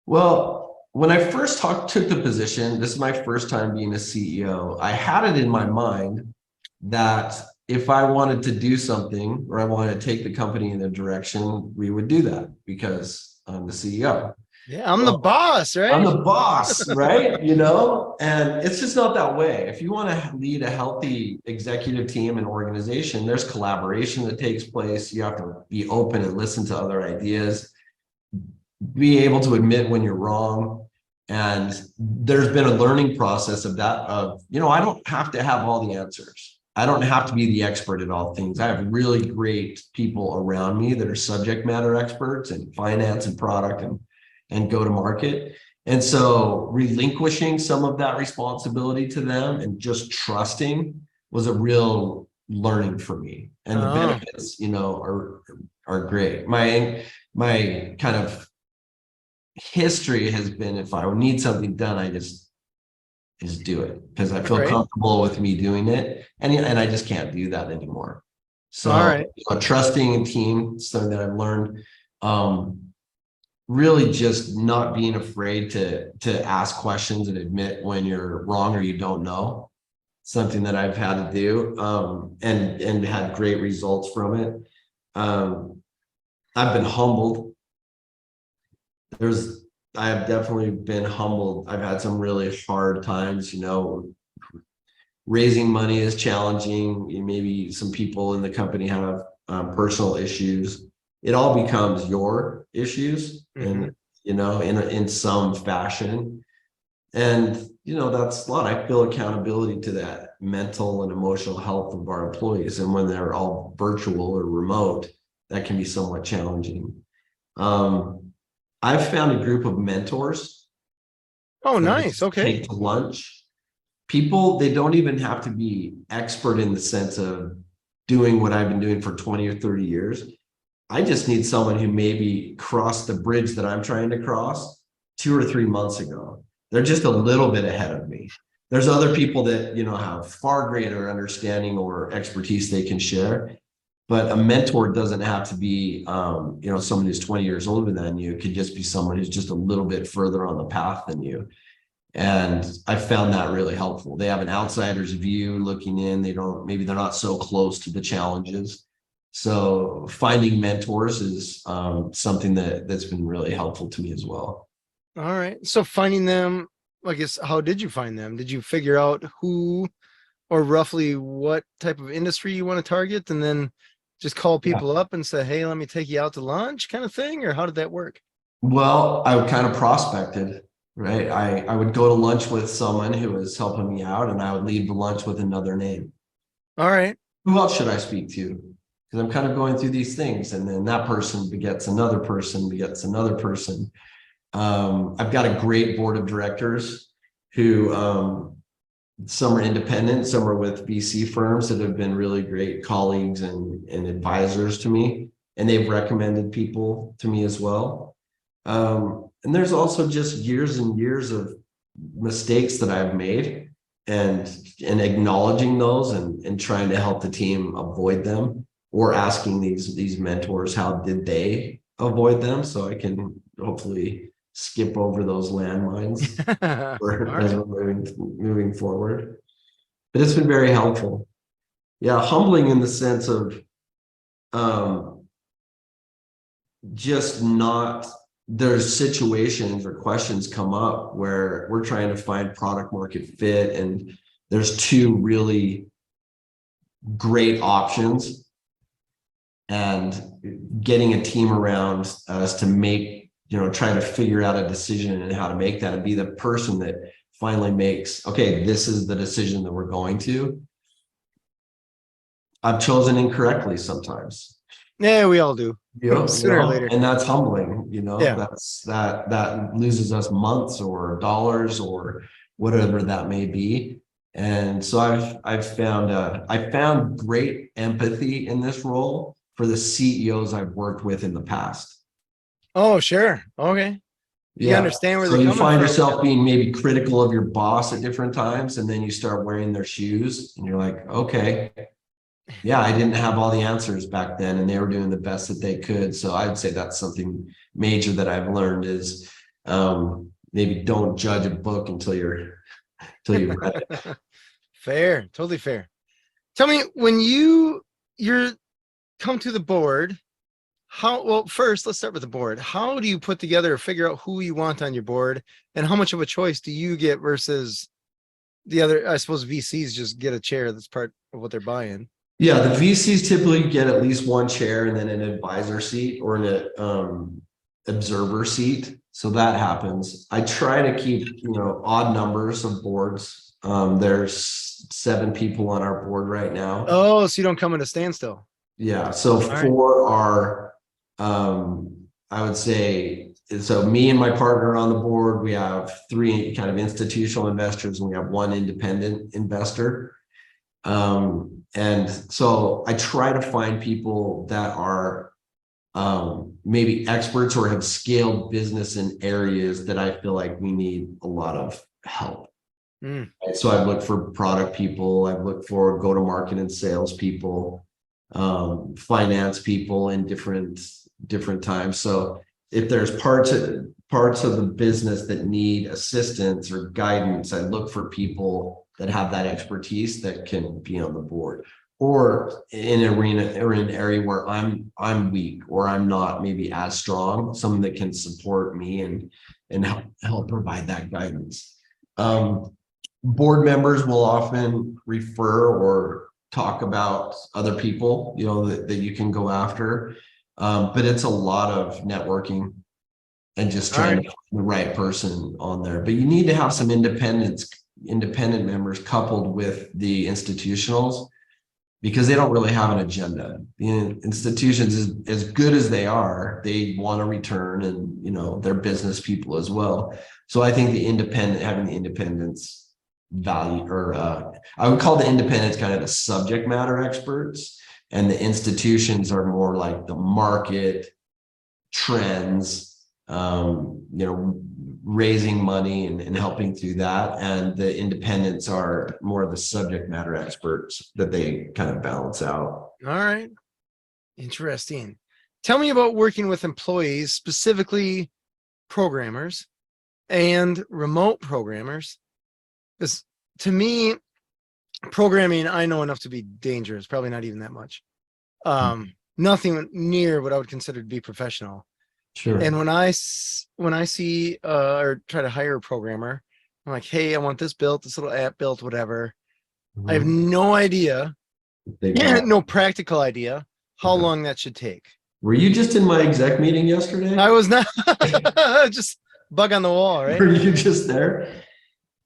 [SPEAKER 2] Well, when I first took the position, this is my first time being a CEO. I had it in my mind that if I wanted to do something or I wanted to take the company in a direction, we would do that because I'm the CEO.
[SPEAKER 1] Yeah, I'm the
[SPEAKER 2] Well,
[SPEAKER 1] boss,
[SPEAKER 2] I'm
[SPEAKER 1] right?
[SPEAKER 2] the boss, right? You know, and it's just not that way. If you want to lead a healthy executive team and organization, there's collaboration that takes place. You have to be open and listen to other ideas, be able to admit when you're wrong. And there's been a learning process of that, I don't have to have all the answers. I don't have to be the expert at all things. I have really great people around me that are subject matter experts in finance and product and go to market. And so relinquishing some of that responsibility to them and just trusting was a real learning for me. And the benefits, are great. My kind of history has been, if I need something done, I just do it because I feel comfortable with me doing it. And I just can't do that anymore. So trusting a team, something that I've learned, really just not being afraid to ask questions and admit when you're wrong or you don't know. Something that I've had to do, and had great results from it. I've been humbled. I have definitely been humbled. I've had some really hard times, raising money is challenging. Maybe some people in the company have personal issues. It all becomes your issues, and in some fashion. And that's a lot. I feel accountability to that mental and emotional health of our employees. And when they're all virtual or remote, that can be somewhat challenging. I've found a group of mentors.
[SPEAKER 1] Oh, nice. Okay.
[SPEAKER 2] Take to lunch. People, they don't even have to be expert in the sense of doing what I've been doing for 20 or 30 years. I just need someone who maybe crossed the bridge that I'm trying to cross 2 or 3 months ago. They're just a little bit ahead of me. There's other people that, have far greater understanding or expertise they can share. But a mentor doesn't have to be, someone who's 20 years older than you. It could just be someone who's just a little bit further on the path than you. And I found that really helpful. They have an outsider's view looking in. Maybe they're not so close to the challenges. So finding mentors is something that's been really helpful to me as well.
[SPEAKER 1] All right. So finding them, I guess, how did you find them? Did you figure out who or roughly what type of industry you want to target and then just call people up and say, hey, let me take you out to lunch kind of thing? Or how did that work?
[SPEAKER 2] Well, I kind of prospected, right? I would go to lunch with someone who was helping me out and I would leave the lunch with another name.
[SPEAKER 1] All right.
[SPEAKER 2] Who else should I speak to? Because I'm kind of going through these things and then that person begets another person, begets another person. I've got a great board of directors who, some are independent, some are with VC firms that have been really great colleagues and advisors to me, and they've recommended people to me as well. And there's also just years and years of mistakes that I've made and acknowledging those and trying to help the team avoid them, or asking these mentors, how did they avoid them? So I can hopefully skip over those landmines as we're moving forward. But it's been very helpful. Yeah, humbling in the sense of just not, there's situations or questions come up where we're trying to find product market fit and there's two really great options, and getting a team around us to make, try to figure out a decision and how to make that and be the person that finally makes, okay, this is the decision that we're going to. I've chosen incorrectly sometimes.
[SPEAKER 1] Yeah, we all do. Sooner or later.
[SPEAKER 2] And that's humbling,
[SPEAKER 1] Yeah.
[SPEAKER 2] that loses us months or dollars or whatever that may be. And so I found great empathy in this role for the CEOs I've worked with in the past.
[SPEAKER 1] Oh, sure. Okay. You
[SPEAKER 2] Yeah.
[SPEAKER 1] understand where
[SPEAKER 2] So
[SPEAKER 1] they're
[SPEAKER 2] you
[SPEAKER 1] coming
[SPEAKER 2] find
[SPEAKER 1] from.
[SPEAKER 2] yourself being maybe critical of your boss at different times, and then you start wearing their shoes and you're like, okay, yeah, I didn't have all the answers back then and they were doing the best that they could. So I'd say that's something major that I've learned is maybe don't judge a book until you've read it.
[SPEAKER 1] Fair, totally fair. Tell me, when you're come to the board, well, first let's start with the board. How do you put together or figure out who you want on your board, and how much of a choice do you get versus the other? I suppose VCs just get a chair that's part of what they're buying.
[SPEAKER 2] Yeah, the VCs typically get at least one chair and then an advisor seat or an observer seat. So that happens. I try to keep, odd numbers of boards. There's 7 people on our board right now.
[SPEAKER 1] Oh, so you don't come at a standstill.
[SPEAKER 2] Yeah. So
[SPEAKER 1] All right.
[SPEAKER 2] 4 are, I would say, so me and my partner on the board, we have 3 kind of institutional investors and we have 1 independent investor. And so I try to find people that are maybe experts or have scaled business in areas that I feel like we need a lot of help.
[SPEAKER 1] Mm.
[SPEAKER 2] So I've looked for product people, I've looked for go-to-market and sales people, finance people in different times. So if there's parts of the business that need assistance or guidance, I look for people that have that expertise that can be on the board, or in an arena or in an area where I'm weak or I'm not maybe as strong, someone that can support me and help provide that guidance. Board members will often refer or talk about other people, that you can go after. But it's a lot of networking and just trying to find the right person on there. But you need to have some independent members coupled with the institutionals, because they don't really have an agenda. The institutions, as good as they are, they want a return, and they're business people as well. So I think having the independence value, or I would call the independents kind of the subject matter experts, and the institutions are more like the market trends, raising money and helping through that. And the independents are more of the subject matter experts that they kind of balance out.
[SPEAKER 1] All right. Interesting. Tell me about working with employees, specifically programmers and remote programmers. Because to me, programming, I know enough to be dangerous, probably not even that much. Nothing near what I would consider to be professional.
[SPEAKER 2] Sure.
[SPEAKER 1] And when I see or try to hire a programmer, I'm like, hey, I want this built, this little app built, whatever. I have no idea, no practical idea how long that should take.
[SPEAKER 2] Were you just in my exec meeting yesterday?
[SPEAKER 1] I was not. Just bug on the wall, right?
[SPEAKER 2] Were you just there?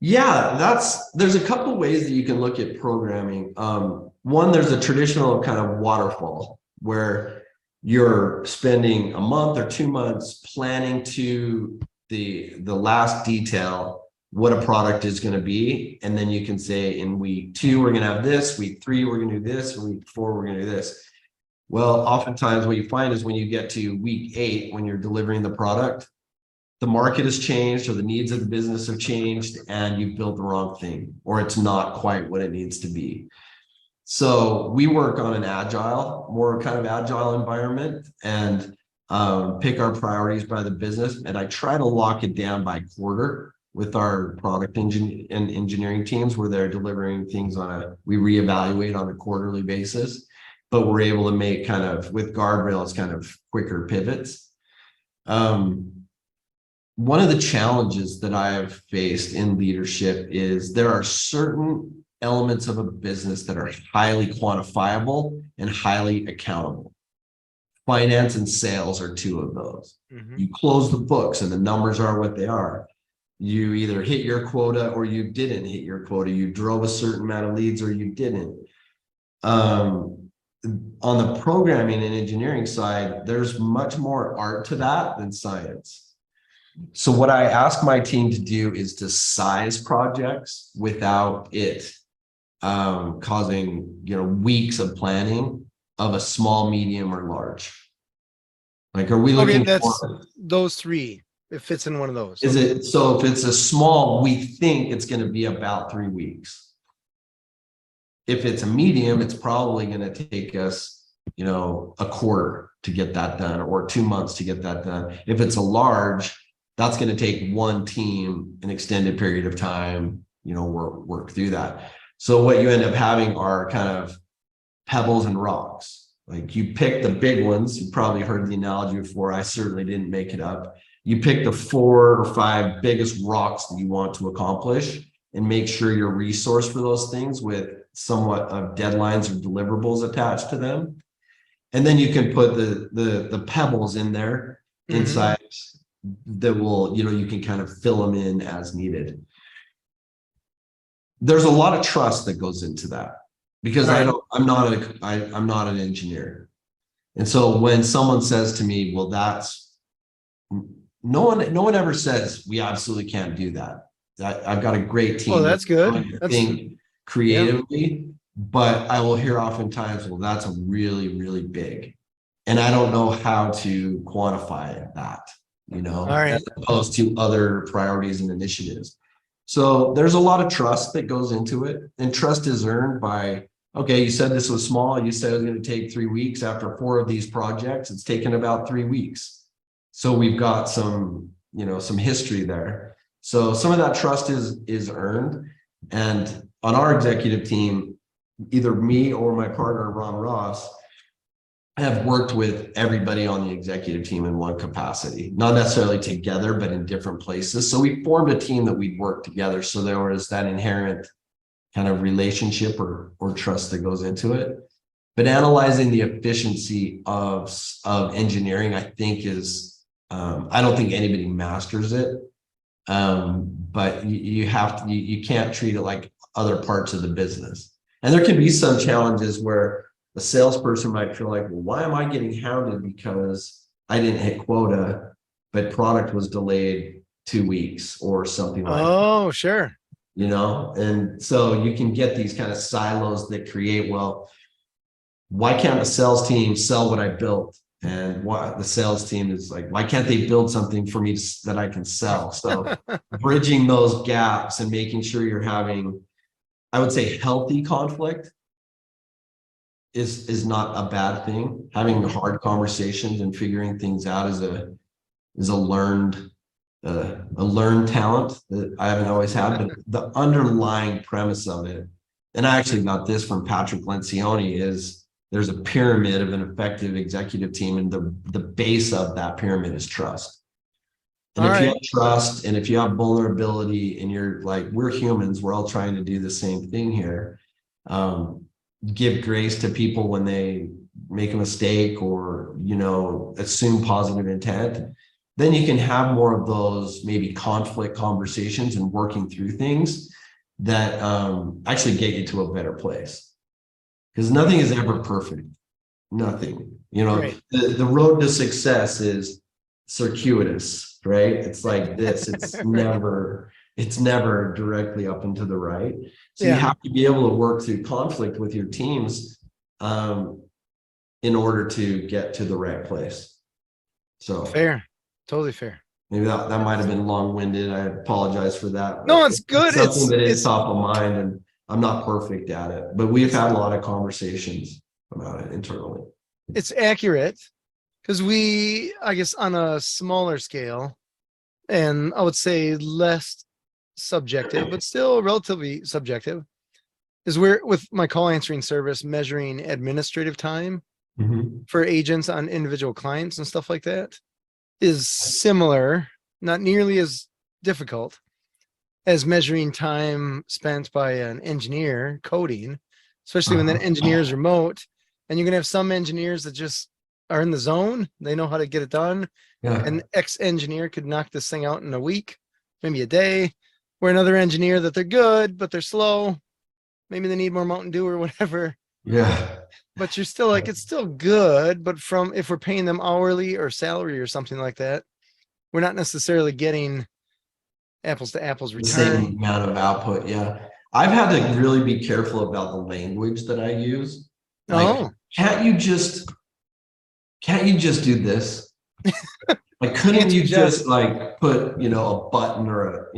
[SPEAKER 2] Yeah, there's a couple ways that you can look at programming. One, there's a traditional kind of waterfall where you're spending a month or 2 months planning to the last detail what a product is going to be, and then you can say in week 2 we're going to have this, week 3 we're going to do this, and week 4 we're going to do this. Well, oftentimes what you find is when you get to week 8, when you're delivering the product, the market has changed or the needs of the business have changed and you've built the wrong thing, or it's not quite what it needs to be. So we work on an more kind of agile environment, and pick our priorities by the business. And I try to lock it down by quarter with our product engineering teams, where they're delivering things we reevaluate on a quarterly basis, but we're able to make kind of with guardrails, kind of quicker pivots. One of the challenges that I have faced in leadership is there are certain elements of a business that are highly quantifiable and highly accountable. Finance and sales are 2 of those. Mm-hmm. You close the books and the numbers are what they are. You either hit your quota or you didn't hit your quota. You drove a certain amount of leads or you didn't. On the programming and engineering side, there's much more art to that than science. So what I ask my team to do is to size projects without it causing, weeks of planning of a small, medium, or large. Like, are we
[SPEAKER 1] Okay,
[SPEAKER 2] looking
[SPEAKER 1] that's
[SPEAKER 2] for,
[SPEAKER 1] those three. It fits in one of those.
[SPEAKER 2] is it, so if it's a small, we think it's going to be about 3 weeks. If it's a medium, it's probably going to take us, a quarter to get that done, or 2 months to get that done. If it's a large, that's going to take one team an extended period of time, work through that. So what you end up having are kind of pebbles and rocks. Like, you pick the big ones. You probably heard the analogy before. I certainly didn't make it up. You pick the 4 or 5 biggest rocks that you want to accomplish, and make sure you're resourced for those things with somewhat of deadlines or deliverables attached to them. And then you can put the pebbles in there inside that will, you can kind of fill them in as needed. There's a lot of trust that goes into that, because I'm not an engineer. And so when someone says to me, well, no one ever says we absolutely can't do that. I've got a great team.
[SPEAKER 1] Oh, that's good.
[SPEAKER 2] Think creatively, but I will hear oftentimes, well, that's a really, really big, and I don't know how to quantify that, as opposed to other priorities and initiatives. So there's a lot of trust that goes into it, and trust is earned by, okay, you said this was small. You said it was going to take 3 weeks. After 4 of these projects, it's taken about 3 weeks. So we've got some history there. So some of that trust is earned. And on our executive team, either me or my partner, Ron Ross, have worked with everybody on the executive team in one capacity, not necessarily together, but in different places. So we formed a team that we'd work together. So there was that inherent kind of relationship or trust that goes into it. But analyzing the efficiency of engineering, I think I don't think anybody masters it. But you can't treat it like other parts of the business. And there can be some challenges where a salesperson might feel like, well, why am I getting hounded because I didn't hit quota, but product was delayed 2 weeks or something like that.
[SPEAKER 1] Oh, sure.
[SPEAKER 2] And so you can get these kind of silos that create, well, why can't the sales team sell what I built? And what the sales team is like, why can't they build something for me that I can sell? So bridging those gaps and making sure you're having, I would say, healthy conflict is not a bad thing. Having hard conversations and figuring things out is a learned talent that I haven't always had. But the underlying premise of it, and I actually got this from Patrick Lencioni, is there's a pyramid of an effective executive team, and the base of that pyramid is trust. And if you have trust, and if you have vulnerability, and you're like, we're humans, we're all trying to do the same thing here. Give grace to people when they make a mistake or, assume positive intent. Then you can have more of those maybe conflict conversations and working through things that actually get you to a better place. Because nothing is ever perfect. Nothing. The road to success is circuitous, right? It's like this. It's never directly up and to the right. So you have to be able to work through conflict with your teams in order to get to the right place. So
[SPEAKER 1] fair. Totally fair.
[SPEAKER 2] Maybe that might have been long-winded. I apologize for that.
[SPEAKER 1] No, it's good.
[SPEAKER 2] It's something that is top of mind, and I'm not perfect at it, but we've had a lot of conversations about it internally.
[SPEAKER 1] It's accurate because I guess on a smaller scale, and I would say less subjective, but still relatively subjective, is where with my call answering service, measuring administrative time for agents on individual clients and stuff like that is similar, not nearly as difficult as measuring time spent by an engineer coding, especially when that engineer is remote. And you're going to have some engineers that just are in the zone. They know how to get it done. Yeah. An ex-engineer could knock this thing out in a week, maybe a day, where another engineer that they're good, but they're slow. Maybe they need more Mountain Dew or whatever.
[SPEAKER 2] Yeah.
[SPEAKER 1] But you're still like, it's still good. But if we're paying them hourly or salary or something like that, we're not necessarily getting apples to apples
[SPEAKER 2] The
[SPEAKER 1] return.
[SPEAKER 2] same amount of output. Yeah. I've had to really be careful about the language that I use. Like, can't you just do this? Like, couldn't you just like put, a button or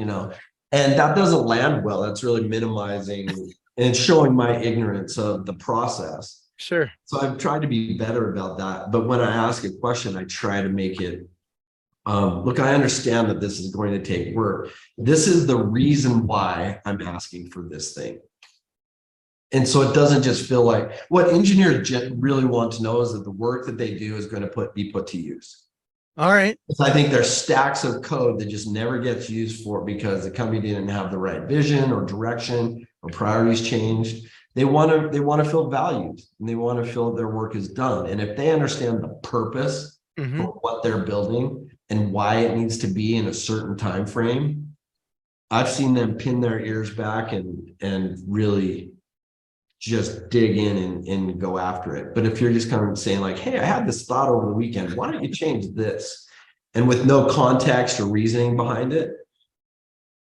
[SPEAKER 2] and that doesn't land well. That's really minimizing and showing my ignorance of the process.
[SPEAKER 1] Sure.
[SPEAKER 2] So I've tried to be better about that. But when I ask a question, I try to make it, look, I understand that this is going to take work. This is the reason why I'm asking for this thing. And so it doesn't just feel like what engineers really want to know is that the work that they do is going to be put to use.
[SPEAKER 1] All right.
[SPEAKER 2] I think there's stacks of code that just never gets used for because the company didn't have the right vision or direction or priorities changed. They want to feel valued and they want to feel their work is done. And if they understand the purpose for what they're building and why it needs to be in a certain time frame, I've seen them pin their ears back and really just dig in and go after it. But if you're just kind of saying like, hey, I had this thought over the weekend, why don't you change this? And with no context or reasoning behind it,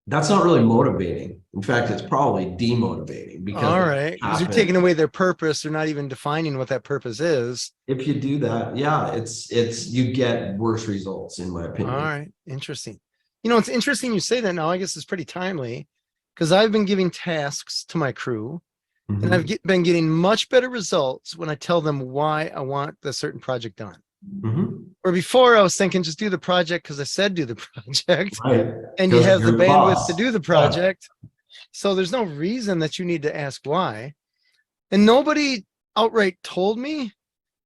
[SPEAKER 2] that's not really motivating. In fact, it's probably demotivating because
[SPEAKER 1] because you're taking away their purpose. They're not even defining what that purpose is.
[SPEAKER 2] If you do that, yeah, it's you get worse results, in my opinion.
[SPEAKER 1] All right. Interesting. It's interesting you say that now. I guess it's pretty timely because I've been giving tasks to my crew and I've been getting much better results when I tell them why I want the certain project done. Or before I was thinking, just do the project because I said do the project,
[SPEAKER 2] right?
[SPEAKER 1] And you have the bandwidth to do the project. So there's no reason that you need to ask why. And nobody outright told me,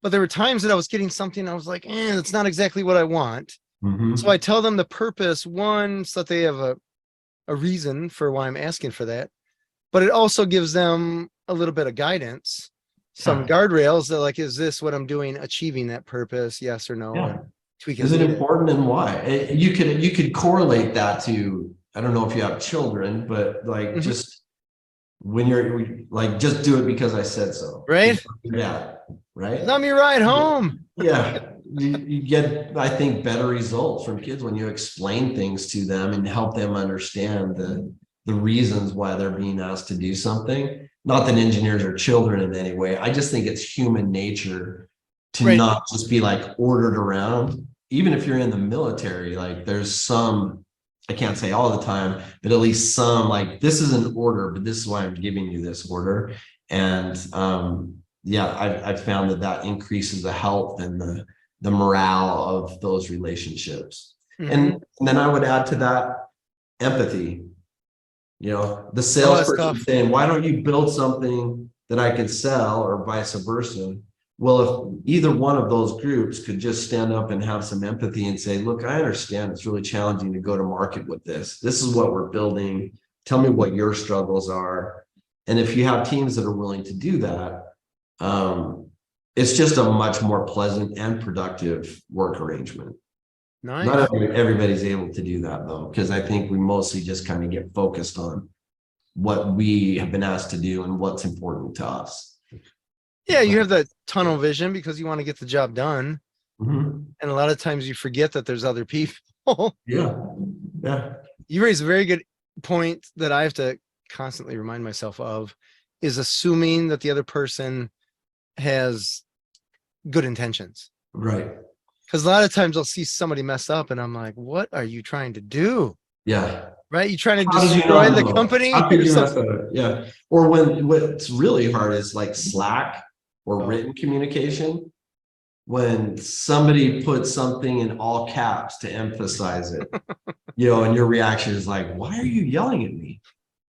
[SPEAKER 1] but there were times that I was getting something. I was like, that's not exactly what I want. So I tell them the purpose, one, so that they have a reason for why I'm asking for that. But it also gives them a little bit of guidance, some guardrails that like, is this what I'm doing, achieving that purpose? Yes or no? And tweak
[SPEAKER 2] is it important and why? You could correlate that to, I don't know if you have children, but like just when you're like, just do it because I said so.
[SPEAKER 1] Right?
[SPEAKER 2] Yeah. Right.
[SPEAKER 1] Let me ride home.
[SPEAKER 2] Yeah. You get, I think, better results from kids when you explain things to them and help them understand the reasons why they're being asked to do something. Not that engineers are children in any way. I just think it's human nature to not just be like ordered around. Even if you're in the military, like there's some, I can't say all the time, but at least some like, this is an order, but this is why I'm giving you this order. And I've found that increases the health and the morale of those relationships. And then I would add to that empathy. The salesperson saying, why don't you build something that I can sell, or vice versa? Well, if either one of those groups could just stand up and have some empathy and say, look, I understand it's really challenging to go to market with this. This is what we're building. Tell me what your struggles are. And if you have teams that are willing to do that, it's just a much more pleasant and productive work arrangement. Nice. Not everybody's able to do that though, because I think we mostly just kind of get focused on what we have been asked to do and what's important to us.
[SPEAKER 1] Yeah, you have that tunnel vision because you want to get the job done. And a lot of times you forget that there's other people. Yeah. You raise a very good point that I have to constantly remind myself of, is assuming that the other person has good intentions. Right. Because a lot of times I'll see somebody mess up and I'm like, what are you trying to do? Yeah. Right. You're trying to destroy the company.
[SPEAKER 2] How could you mess up? Yeah. Or what's really hard is like Slack or written communication. When somebody puts something in all caps to emphasize it, and your reaction is like, why are you yelling at me?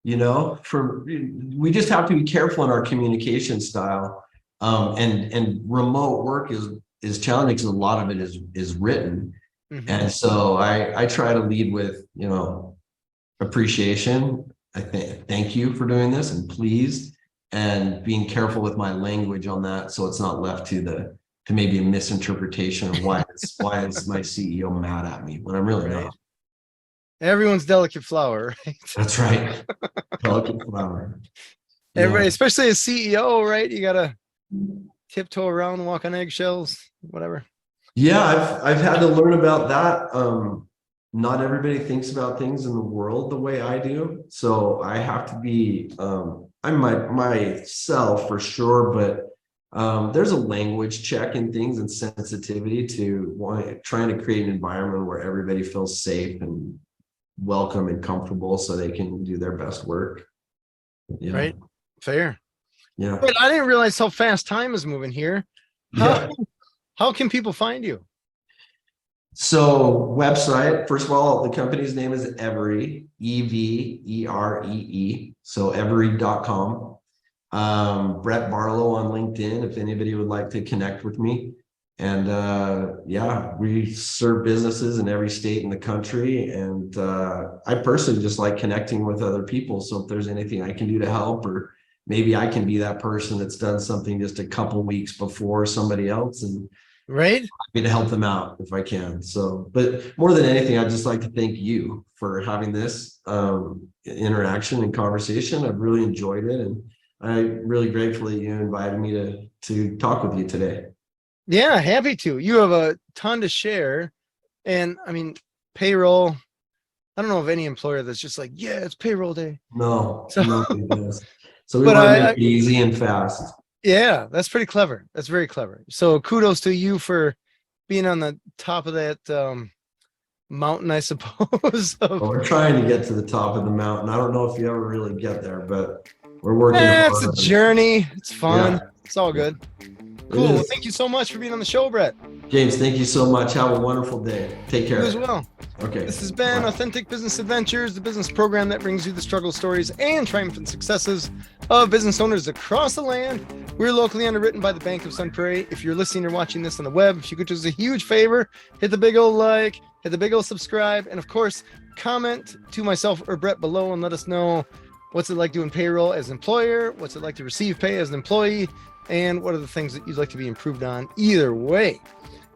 [SPEAKER 2] We just have to be careful in our communication style. And remote work is challenging because a lot of it is written. And so I try to lead with, appreciation. I thank you for doing this and please, and being careful with my language on that. So it's not left to maybe a misinterpretation of why is my CEO mad at me when I'm really not.
[SPEAKER 1] Everyone's delicate flower, right?
[SPEAKER 2] That's right. Delicate flower.
[SPEAKER 1] Everybody, especially a CEO, right? You got to tiptoe around, walk on eggshells, whatever.
[SPEAKER 2] Yeah, I've had to learn about that. not everybody thinks about things in the world the way I do. So I have to be, I'm myself for sure, but there's a language check in things and sensitivity to trying to create an environment where everybody feels safe and welcome and comfortable so they can do their best work. Yeah.
[SPEAKER 1] Right. Fair.
[SPEAKER 2] Yeah.
[SPEAKER 1] But I didn't realize how fast time is moving here. How can people find you?
[SPEAKER 2] So website, first of all, the company's name is Everee, Everee. So everee.com. Brett Barlow on LinkedIn, if anybody would like to connect with me. And yeah, we serve businesses in every state in the country. And I personally just like connecting with other people. So if there's anything I can do to help, or maybe I can be that person that's done something just a couple weeks before somebody else, and
[SPEAKER 1] Right.
[SPEAKER 2] happy to help them out if I can. So, but more than anything, I'd just like to thank you for having this interaction and conversation. I've really enjoyed it, and I'm really grateful that you invited me to talk with you today.
[SPEAKER 1] Yeah, happy to. You have a ton to share. And I mean, payroll, I don't know of any employer that's just like, yeah, it's payroll day.
[SPEAKER 2] No,
[SPEAKER 1] So,
[SPEAKER 2] nobody does. So we
[SPEAKER 1] but
[SPEAKER 2] want to make it easy and fast.
[SPEAKER 1] yeah, that's pretty clever. That's very clever. So kudos to you for being on the top of that mountain, I suppose.
[SPEAKER 2] Well, we're trying to get to the top of the mountain. I don't know if you ever really get there, but we're working hard.
[SPEAKER 1] It's a journey. It's fun.
[SPEAKER 2] Yeah.
[SPEAKER 1] It's all good. Cool. Well, thank you so much for being on the show, Brett.
[SPEAKER 2] James, thank you so much. Have a wonderful day. Take care.
[SPEAKER 1] You as well.
[SPEAKER 2] Okay.
[SPEAKER 1] This has been Authentic Business Adventures, the business program that brings you the struggle stories and triumphant successes of business owners across the land. We're locally underwritten by the Bank of Sun Prairie. If you're listening or watching this on the web, if you could do us a huge favor, hit the big old like, hit the big old subscribe, and of course, comment to myself or Brett below and let us know what's it like doing payroll as an employer, what's it like to receive pay as an employee, and what are the things that you'd like to be improved on either way.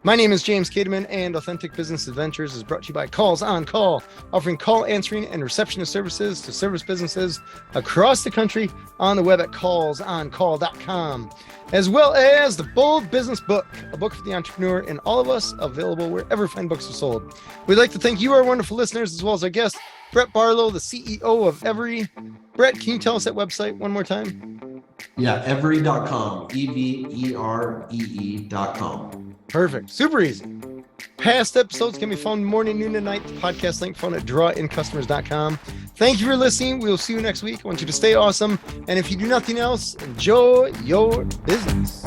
[SPEAKER 1] My name is James Kademan, and Authentic Business Adventures is brought to you by Calls on Call, offering call answering and receptionist services to service businesses across the country on the web at callsoncall.com, as well as the Bold Business Book, a book for the entrepreneur and all of us, available wherever fine books are sold. We'd like to thank you, our wonderful listeners, as well as our guest, Brett Barlow, the CEO of Everee. Brett, can you tell us that website one more time?
[SPEAKER 2] Yeah, everee.com, EVEREE.com.
[SPEAKER 1] Perfect. Super easy. Past episodes can be found morning, noon, and night. The podcast link found at drawincustomers.com. Thank you for listening. We will see you next week. I want you to stay awesome. And if you do nothing else, enjoy your business.